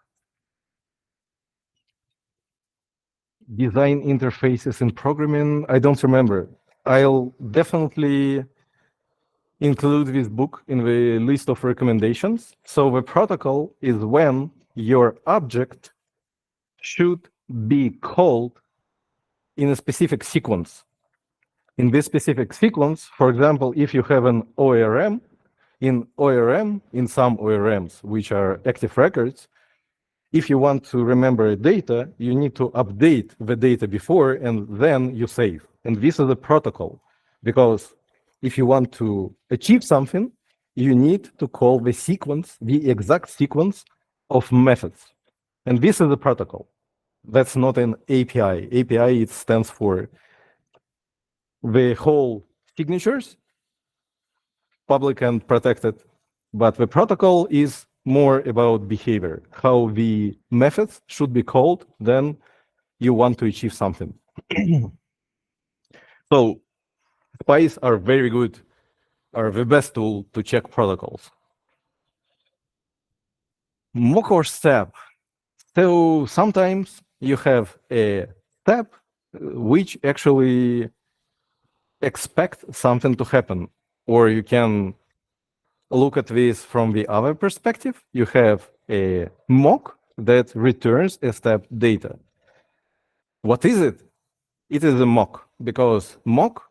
Design Interfaces in Programming. I don't remember. I'll definitely include this book in the list of recommendations. So the protocol is when your object should be called in a specific sequence. In this specific sequence, for example, if you have an ORM, in some ORMs, which are active records, if you want to remember data, you need to update the data before and then you save. And this is a protocol, because if you want to achieve something, you need to call the sequence, the exact sequence of methods. And this is a protocol. That's not an API. API, it stands for the whole signatures, public and protected. But the protocol is more about behavior, how the methods should be called, then you want to achieve something. So spies are very good, are the best tool to check protocols. Mock or step. So sometimes you have a step which actually expect something to happen, or you can look at this from the other perspective. You have a mock that returns a step data. What is it? It is a mock, because mock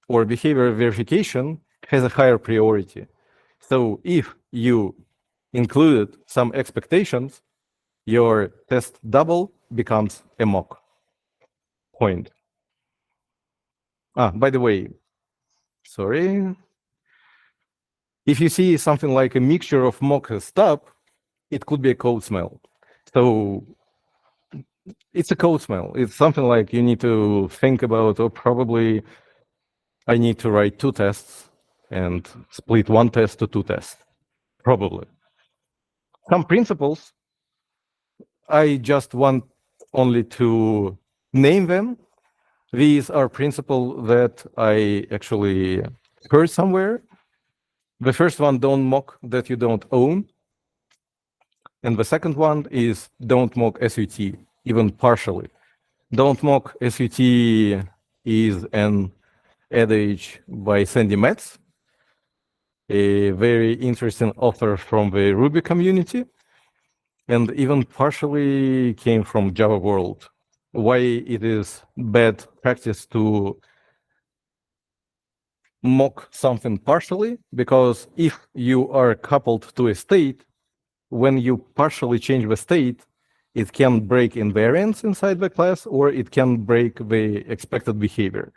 or behavior verification has a higher priority. So if you included some expectations, your test double becomes a mock point. By the way, sorry. If you see something like a mixture of mock and stub, it could be a code smell. So it's a code smell. It's something like you need to think about, or probably I need to write 2 tests and split 1 test to 2 tests, probably. Some principles, I just want only to name them. These are principles that I actually heard somewhere. The first one, don't mock that you don't own. And the second one is don't mock SUT, even partially. Don't mock SUT is an adage by Sandy Metz, a very interesting author from the Ruby community, and even partially came from Java world. Why it is bad practice to mock something partially? Because if you are coupled to a state, when you partially change the state, it can break invariants inside the class, or it can break the expected behavior.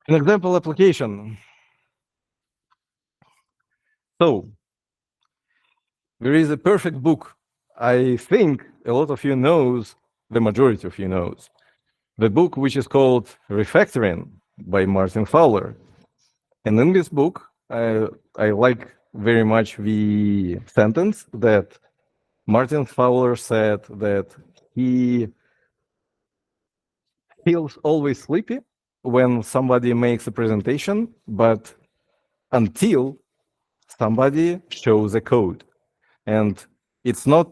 An example application. So there is a perfect book. I think a lot of you knows, the majority of you knows, the book which is called Refactoring by Martin Fowler. And in this book, I like very much the sentence that Martin Fowler said that he feels always sleepy when somebody makes a presentation, but until somebody shows a code. And it's not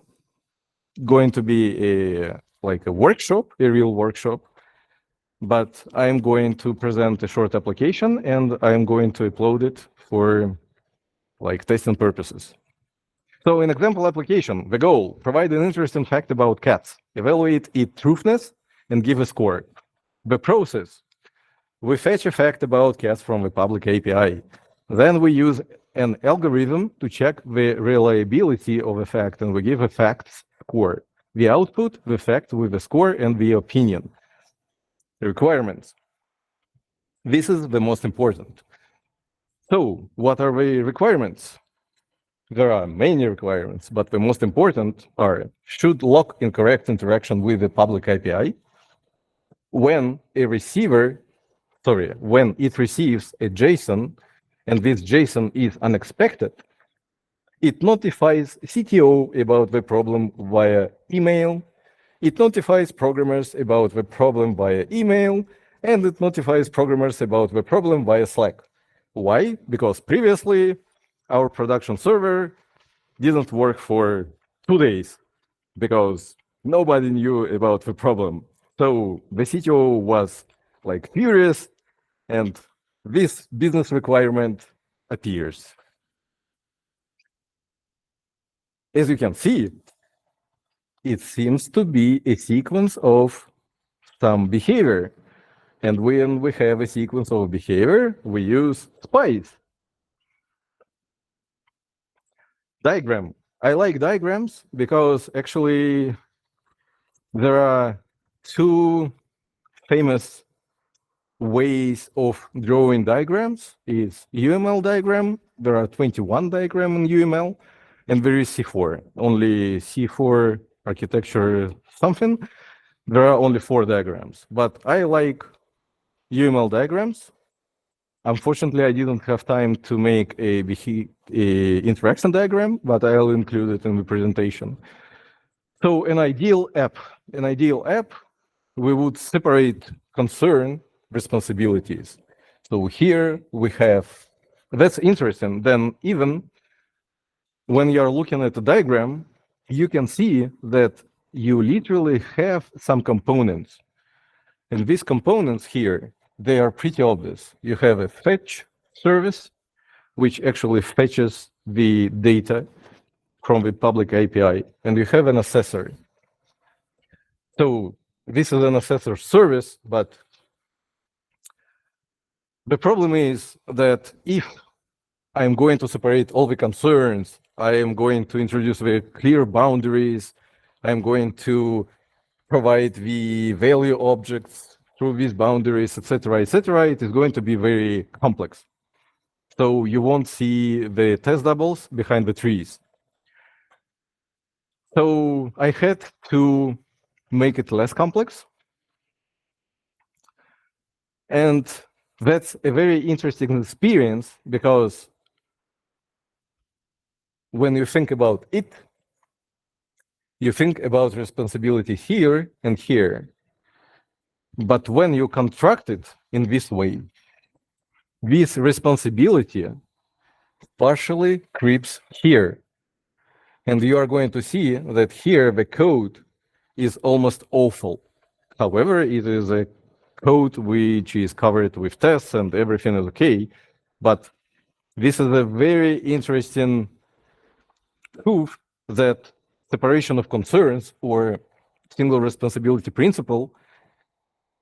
going to be like a workshop, a real workshop, but I'm going to present a short application and I'm going to upload it for like testing purposes. So in example application, the goal, provide an interesting fact about cats, evaluate its truthness, and give a score. The process, we fetch a fact about cats from the public API. Then we use an algorithm to check the reliability of a fact, and we give a fact score. The output, the fact with the score and the opinion. The requirements. This is the most important. So what are the requirements? There are many requirements, but the most important are should lock incorrect interaction with the public API. When it receives a JSON, and this JSON is unexpected, it notifies CTO about the problem via email, it notifies programmers about the problem via email, and it notifies programmers about the problem via Slack. Why? Because previously, our production server didn't work for 2 days because nobody knew about the problem. So the CTO was like furious, and this business requirement appears. As you can see, it seems to be a sequence of some behavior. And when we have a sequence of behavior, we use spice. Diagram. I like diagrams because actually there are 2 famous ways of drawing diagrams. Is UML diagram. There are 21 diagrams in UML, and there is C4. Only C4 architecture something. There are only 4 diagrams, but I like UML diagrams. Unfortunately, I didn't have time to make a interaction diagram, but I'll include it in the presentation. So an ideal app, we would separate concern responsibilities. So here we have, that's interesting. Then even when you're looking at the diagram, you can see that you literally have some components. And these components here, they are pretty obvious. You have a fetch service, which actually fetches the data from the public API, and you have an assessor. So this is an assessor service, but the problem is that if I'm going to separate all the concerns, I am going to introduce the clear boundaries, I'm going to provide the value objects through these boundaries, etc., it is going to be very complex. So you won't see the test doubles behind the trees. So I had to make it less complex. And that's a very interesting experience because when you think about it, you think about responsibility here and here. But when you contract it in this way, this responsibility partially creeps here. And you are going to see that here the code is almost awful. However, it is a code which is covered with tests and everything is okay. But this is a very interesting proof that separation of concerns or single responsibility principle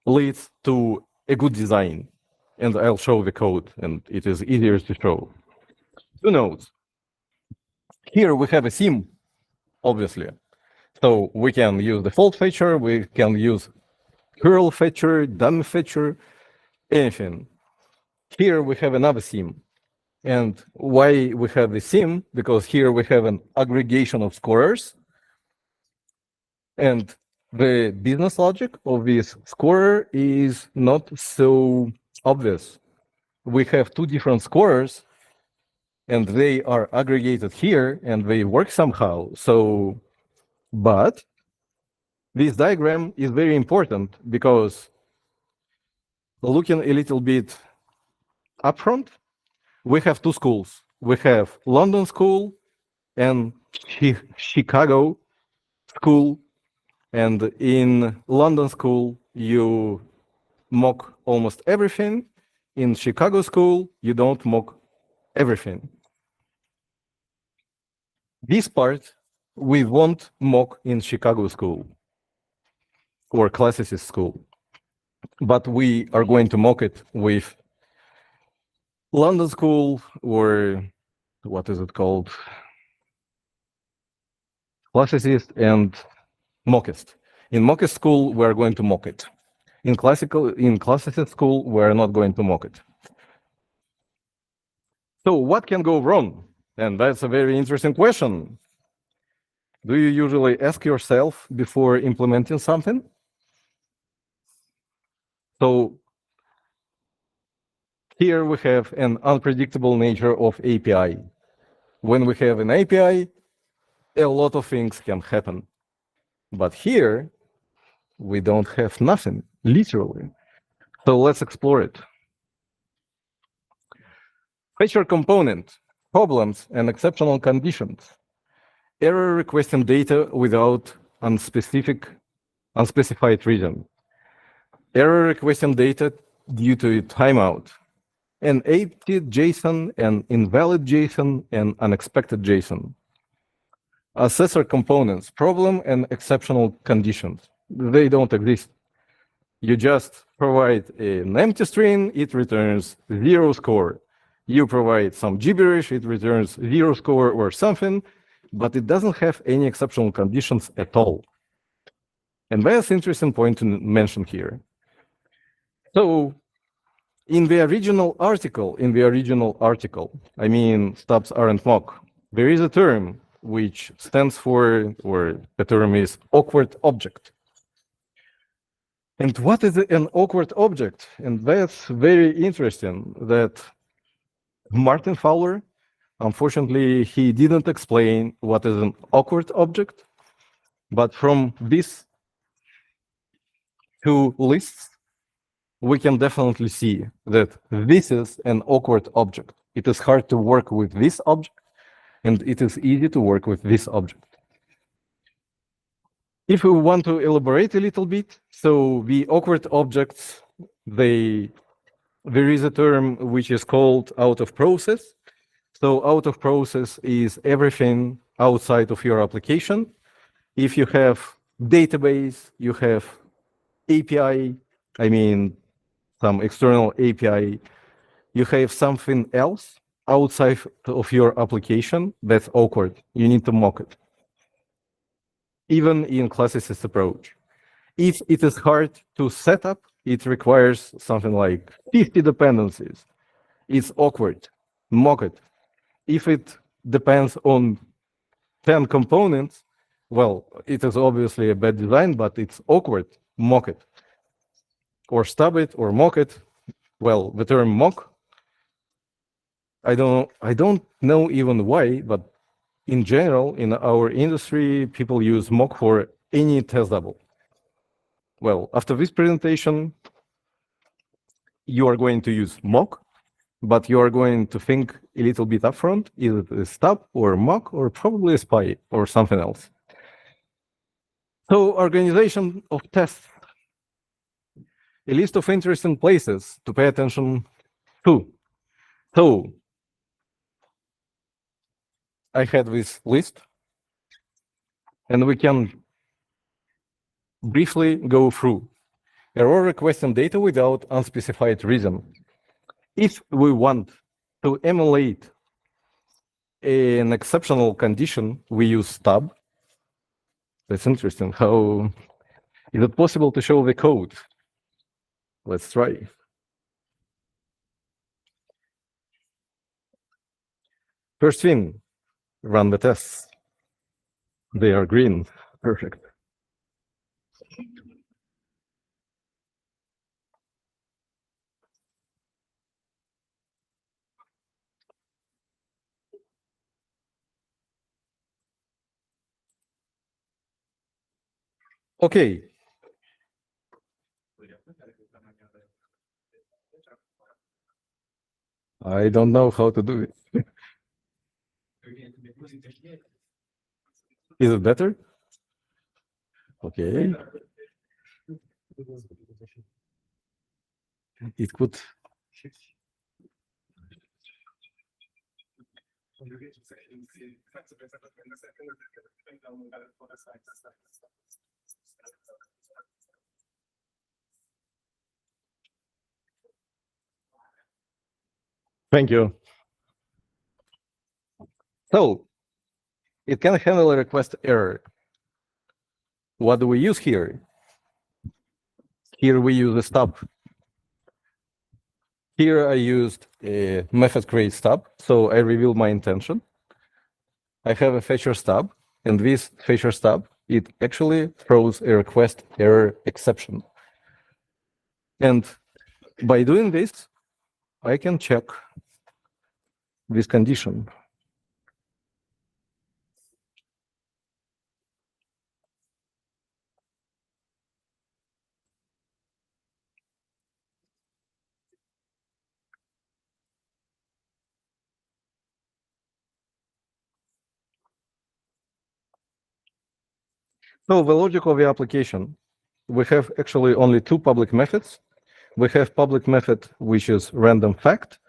leads to a good design. And I'll show the code, and it is easier to show. 2 nodes. Here we have a theme, obviously. So we can use default feature, we can use curl feature, dummy feature, anything. Here we have another theme. And why we have the theme? Because here we have an aggregation of scorers. And the business logic of this scorer is not so obvious. We have 2 different scorers, and they are aggregated here, and they work somehow. So, but this diagram is very important because looking a little bit upfront, we have 2 schools. We have London School and Chicago School. And in London School, you mock almost everything. In Chicago School, you don't mock everything. This part, we won't mock in Chicago School or classicist school, but we are going to mock it with London School, or what is it called? Classicist and mockist. In mockist school, we're going to mock it. In classicist school, we're not going to mock it. So what can go wrong? And that's a very interesting question. Do you usually ask yourself before implementing something? So here we have an unpredictable nature of API. When we have an API, a lot of things can happen. But here, we don't have nothing, literally. So let's explore it. Feature component, problems and exceptional conditions. Error requesting data without unspecified reason. Error requesting data due to a timeout. An empty JSON, an invalid JSON, and unexpected JSON. Assessor components, problem and exceptional conditions. They don't exist. You just provide an empty string, it returns 0 score. You provide some gibberish, it returns 0 score or something, but it doesn't have any exceptional conditions at all. And that's an interesting point to mention here. So in the original article, I mean, stubs aren't mock, there is a term which stands for, or the term is awkward object. And what is an awkward object? And that's very interesting that Martin Fowler, unfortunately, he didn't explain what is an awkward object, but from these 2 lists, we can definitely see that this is an awkward object. It is hard to work with this object, and it is easy to work with this object. If we want to elaborate a little bit, so the awkward objects, there is a term which is called out of process. So out of process is everything outside of your application. If you have database, you have API, I mean, some external API, you have something else outside of your application, that's awkward. You need to mock it. Even in classicist approach. If it is hard to set up, it requires something like 50 dependencies. It's awkward. Mock it. If it depends on 10 components, well, it is obviously a bad design, but it's awkward. Mock it. Or stub it or mock it. Well, the term mock, I don't know even why, but in general, in our industry, people use mock for any test double. Well, after this presentation, you are going to use mock, but you are going to think a little bit upfront, is it a stub or mock or probably a spy or something else. So organization of tests, a list of interesting places to pay attention to. So I had this list, and we can briefly go through. Error requesting data without unspecified reason. If we want to emulate an exceptional condition, we use stub. That's interesting. How is it possible to show the code? Let's try. First thing, run the tests. They are green. Perfect. Okay. I don't know how to do it. Is it better? Okay. It could. Thank you. So it can handle a request error. What do we use here? Here we use a stub. Here I used a method create stub, so I reveal my intention. I have a fetcher stub, and this fetcher stub, it actually throws a request error exception. And by doing this, I can check this condition. So the logic of the application, we have actually only two public methods. We have public method, which is random fact.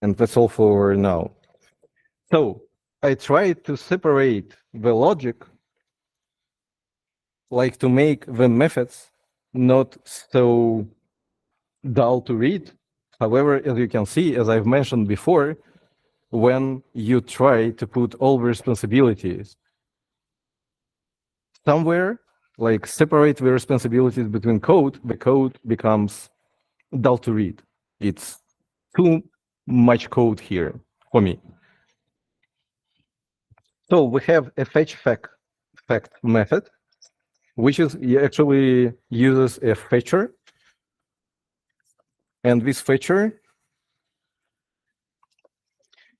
And that's all for now. So I tried to separate the logic, like to make the methods not so dull to read. However, as you can see, as I've mentioned before, when you try to put all the responsibilities somewhere, like separate the responsibilities between code, the code becomes dull to read. It's too much code here for me. So we have a fetch fact method, which is actually uses a fetcher. And this fetcher,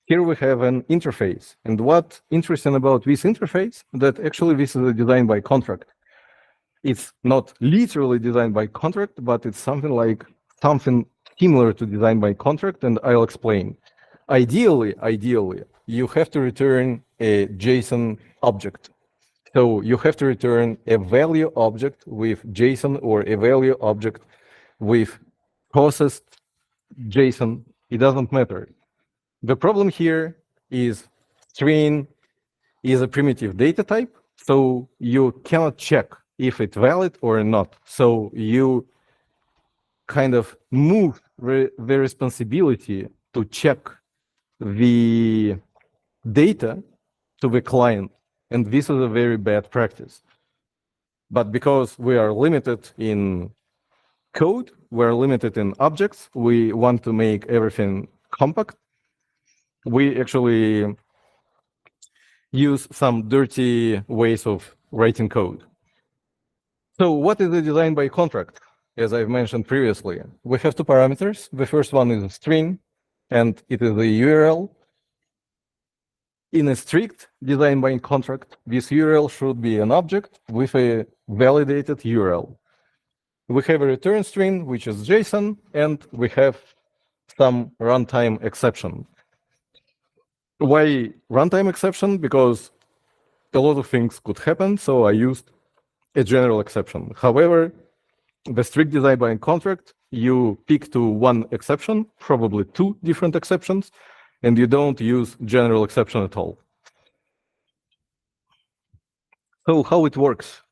here we have an interface. And what interesting about this interface, that actually this is a design by contract. It's not literally designed by contract, but it's something similar to design by contract, and I'll explain. Ideally, you have to return a JSON object. So you have to return a value object with JSON or a value object with processed JSON it doesn't matter. The problem here is string is a primitive data type, so you cannot check if it's valid or not. So you kind of move the responsibility to check the data to the client. And this is a very bad practice. But because we are limited in code, we're limited in objects, we want to make everything compact, we actually use some dirty ways of writing code. So what is the design by contract? As I've mentioned previously, we have two parameters. The first one is a string, and it is the URL. In a strict design by contract, this URL should be an object with a validated URL. We have a return string, which is JSON, and we have some runtime exception. Why runtime exception? Because a lot of things could happen, so I used a general exception. However, the strict design by contract, you pick to one exception, probably two different exceptions, and you don't use general exception at all. So how it works?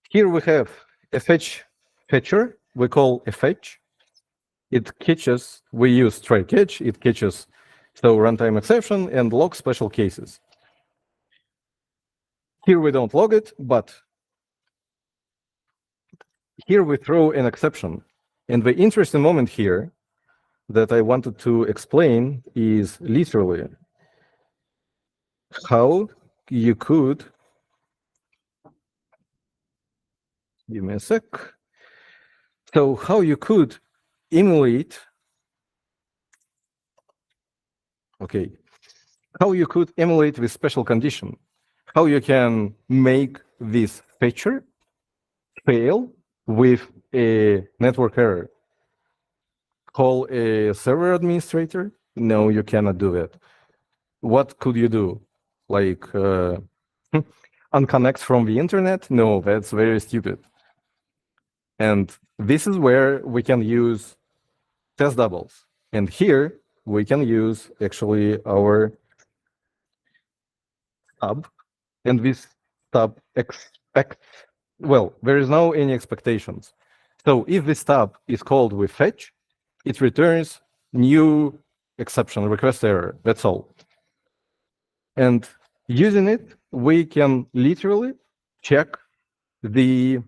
Here we have a fetcher, we call a fetch. It catches, we use try catch, it catches so runtime exception and logs special cases. Here we don't log it, but here we throw an exception. And the interesting moment here that I wanted to explain is literally how you could, give me a sec. So how you could emulate, okay, how you could emulate this special condition, how you can make this feature fail with a network error. Call a server administrator? No, you cannot do that. What could you do? Like unconnect from the internet? No, that's very stupid. And this is where we can use test doubles. And here we can use actually our stub. And this stub expects, well, there is no any expectations. So if this stub is called with fetch, it returns new exception, request error. That's all. And using it, we can literally check the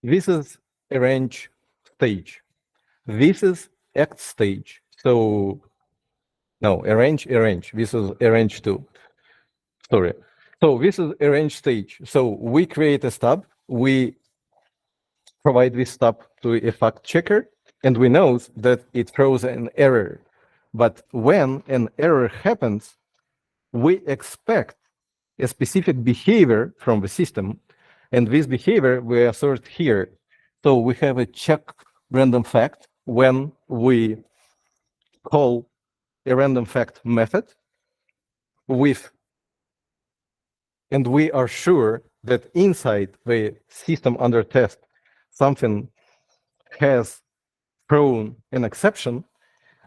this is arrange stage. This is act stage. So no, arrange. This is arrange 2. Sorry. So this is arrange stage. So we create a stub. We provide this stub to a fact checker, and we know that it throws an error. But when an error happens, we expect a specific behavior from the system, and this behavior we assert here. So we have a check random fact when we call a random fact method with, and we are sure that inside the system under test, something has thrown an exception,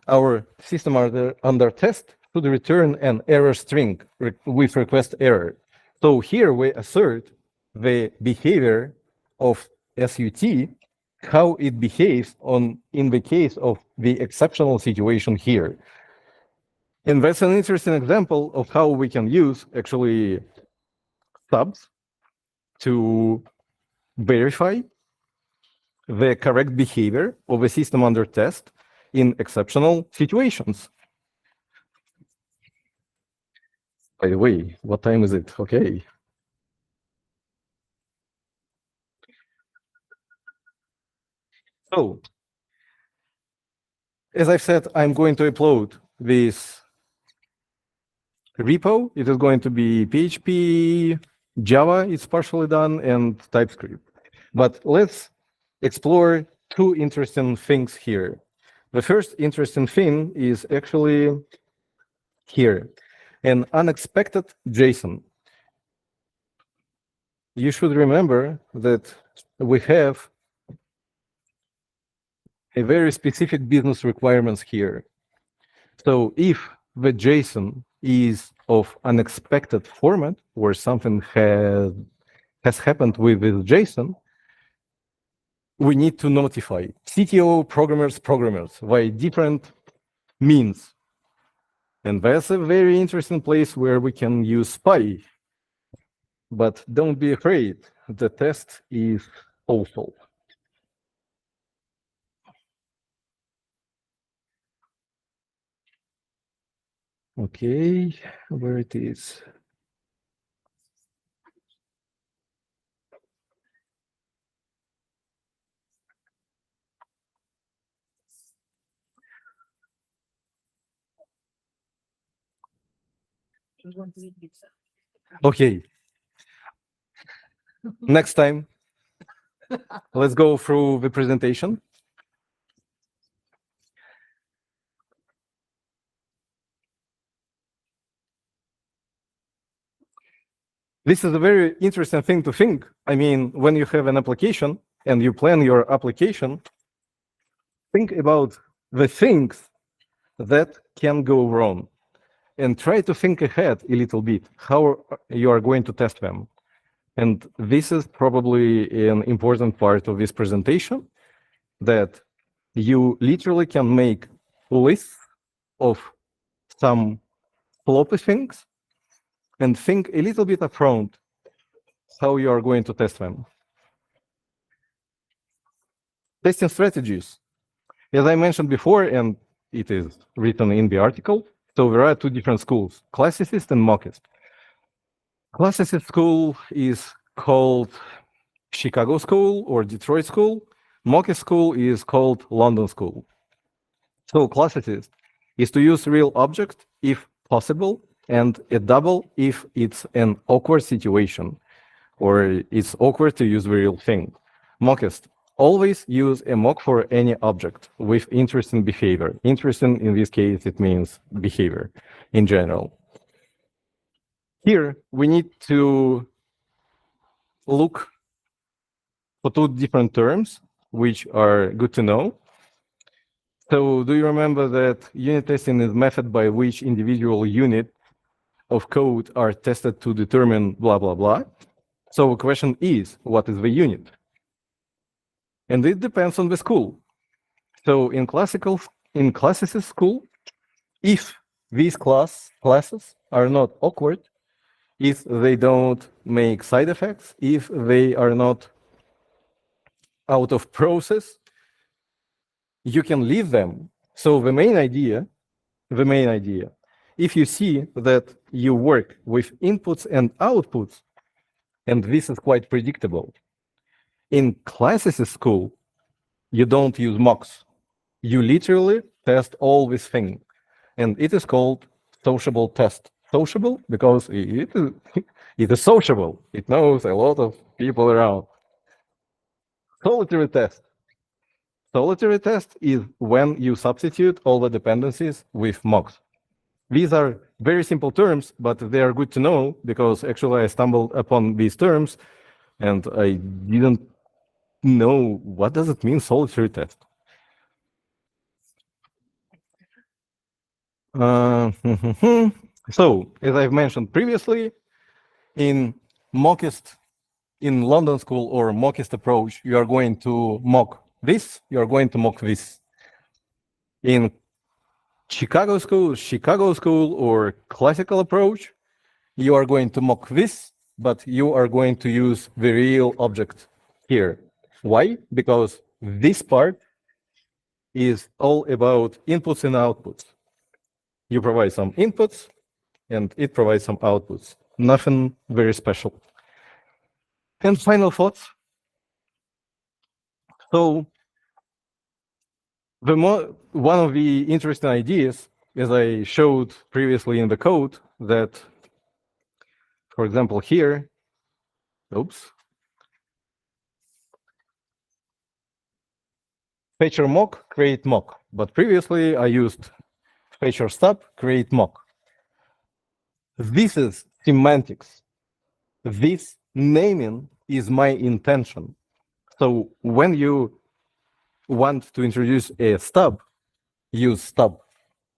our system under test should return an error string with request error. So here we assert the behavior of SUT, how it behaves in the case of the exceptional situation here. And that's an interesting example of how we can use actually stubs to verify the correct behavior of a system under test in exceptional situations. By the way, what time is it? Okay. So, as I've said, I'm going to upload this repo. It is going to be PHP, Java, it's partially done, and TypeScript. But let's explore two interesting things here. The first interesting thing is actually here, an unexpected JSON. you should remember that we have a very specific business requirements here. So if the JSON is of unexpected format, or something has happened with this JSON, we need to notify CTO programmers by different means. And that's a very interesting place where we can use spy. But don't be afraid, the test is awful. Okay, where it is. Okay. Next time, let's go through the presentation. This is a very interesting thing to think. I mean, when you have an application and you plan your application, think about the things that can go wrong and try to think ahead a little bit how you are going to test them. And this is probably an important part of this presentation, that you literally can make lists of some floppy things and think a little bit upfront how you are going to test them. Testing strategies. As I mentioned before, and it is written in the article, so there are two different schools, classicist and mockist. Classicist school is called Chicago school or Detroit school. Mockist school is called London school. So classicist is to use real object if possible, and a double if it's an awkward situation, or it's awkward to use the real thing. Mockist, always use a mock for any object with interesting behavior. Interesting, in this case, it means behavior in general. Here, we need to look for two different terms, which are good to know. So do you remember that unit testing is method by which individual unit of code are tested to determine blah, blah, blah? So the question is, what is the unit? And it depends on the school. So in classicist school, if these classes are not awkward, if they don't make side effects, if they are not out of process, you can leave them. So the main idea, if you see that you work with inputs and outputs, and this is quite predictable, in classicist school, you don't use mocks. You literally test all this thing, and it is called sociable test. Sociable because it is sociable. It knows a lot of people around. Solitary test. Solitary test is when you substitute all the dependencies with mocks. These are very simple terms, but they are good to know because actually I stumbled upon these terms and I didn't know what does it mean, solitary test. So, as I've mentioned previously, in mockist, in London school or mockist approach, you are going to mock this, you are going to mock this. In Chicago school, or classical approach, you are going to mock this, but you are going to use the real object here. Why? Because this part is all about inputs and outputs. You provide some inputs, and it provides some outputs. Nothing very special. And final thoughts. So one of the interesting ideas, as I showed previously in the code, that, for example, here, fetcher mock, create mock. But previously I used fetcher stub, create mock. This is semantics. This naming is my intention. So when you want to introduce a stub, use stub.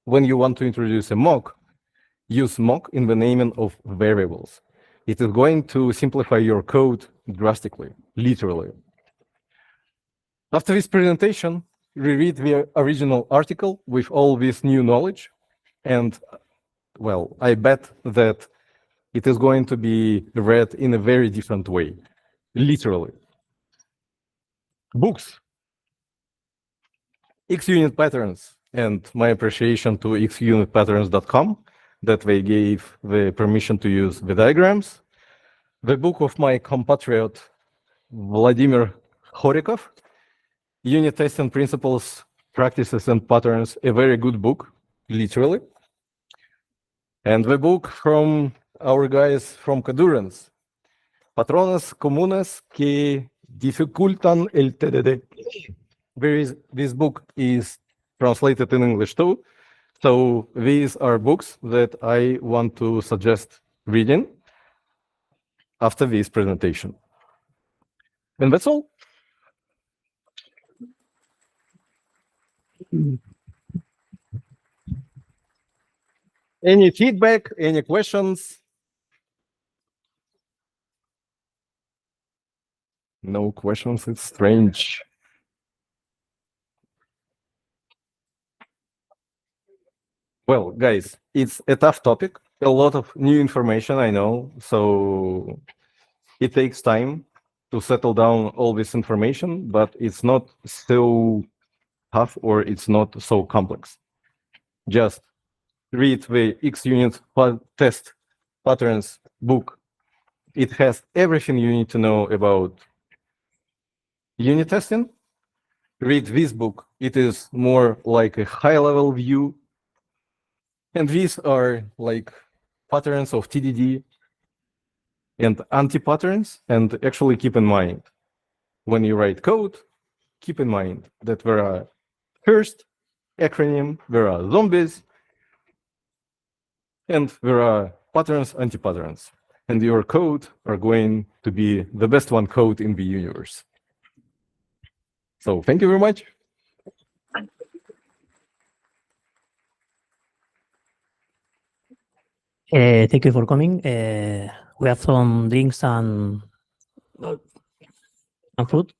When you want to introduce a mock, use mock in the naming of variables. It is going to simplify your code drastically, literally. After this presentation, reread the original article with all this new knowledge. And well, I bet that it is going to be read in a very different way, literally. Books. XUnit patterns, and my appreciation to xunitpatterns.com that they gave the permission to use the diagrams. The book of my compatriot Vladimir Khorikov, Unit Testing Principles, Practices and Patterns, a very good book, literally. And the book from our guys from Cadurance, Patrones Comunes que dificultan el TDD. This book is translated in English too. So these are books that I want to suggest reading after this presentation. And that's all. Any feedback, any questions? No questions, it's strange. Well, guys, it's a tough topic, a lot of new information, I know, so it takes time to settle down all this information, but it's not so tough or it's not so complex. Just read the XUnit test patterns book. It has everything you need to know about unit testing. Read this book. It is more like a high-level view. And these are like patterns of TDD and anti-patterns. And actually keep in mind, when you write code, keep in mind that there are first acronym, there are zombies, and there are patterns, anti-patterns. And your code are going to be the best one code in the universe. So thank you very much. Thank you for coming. We have some drinks and food.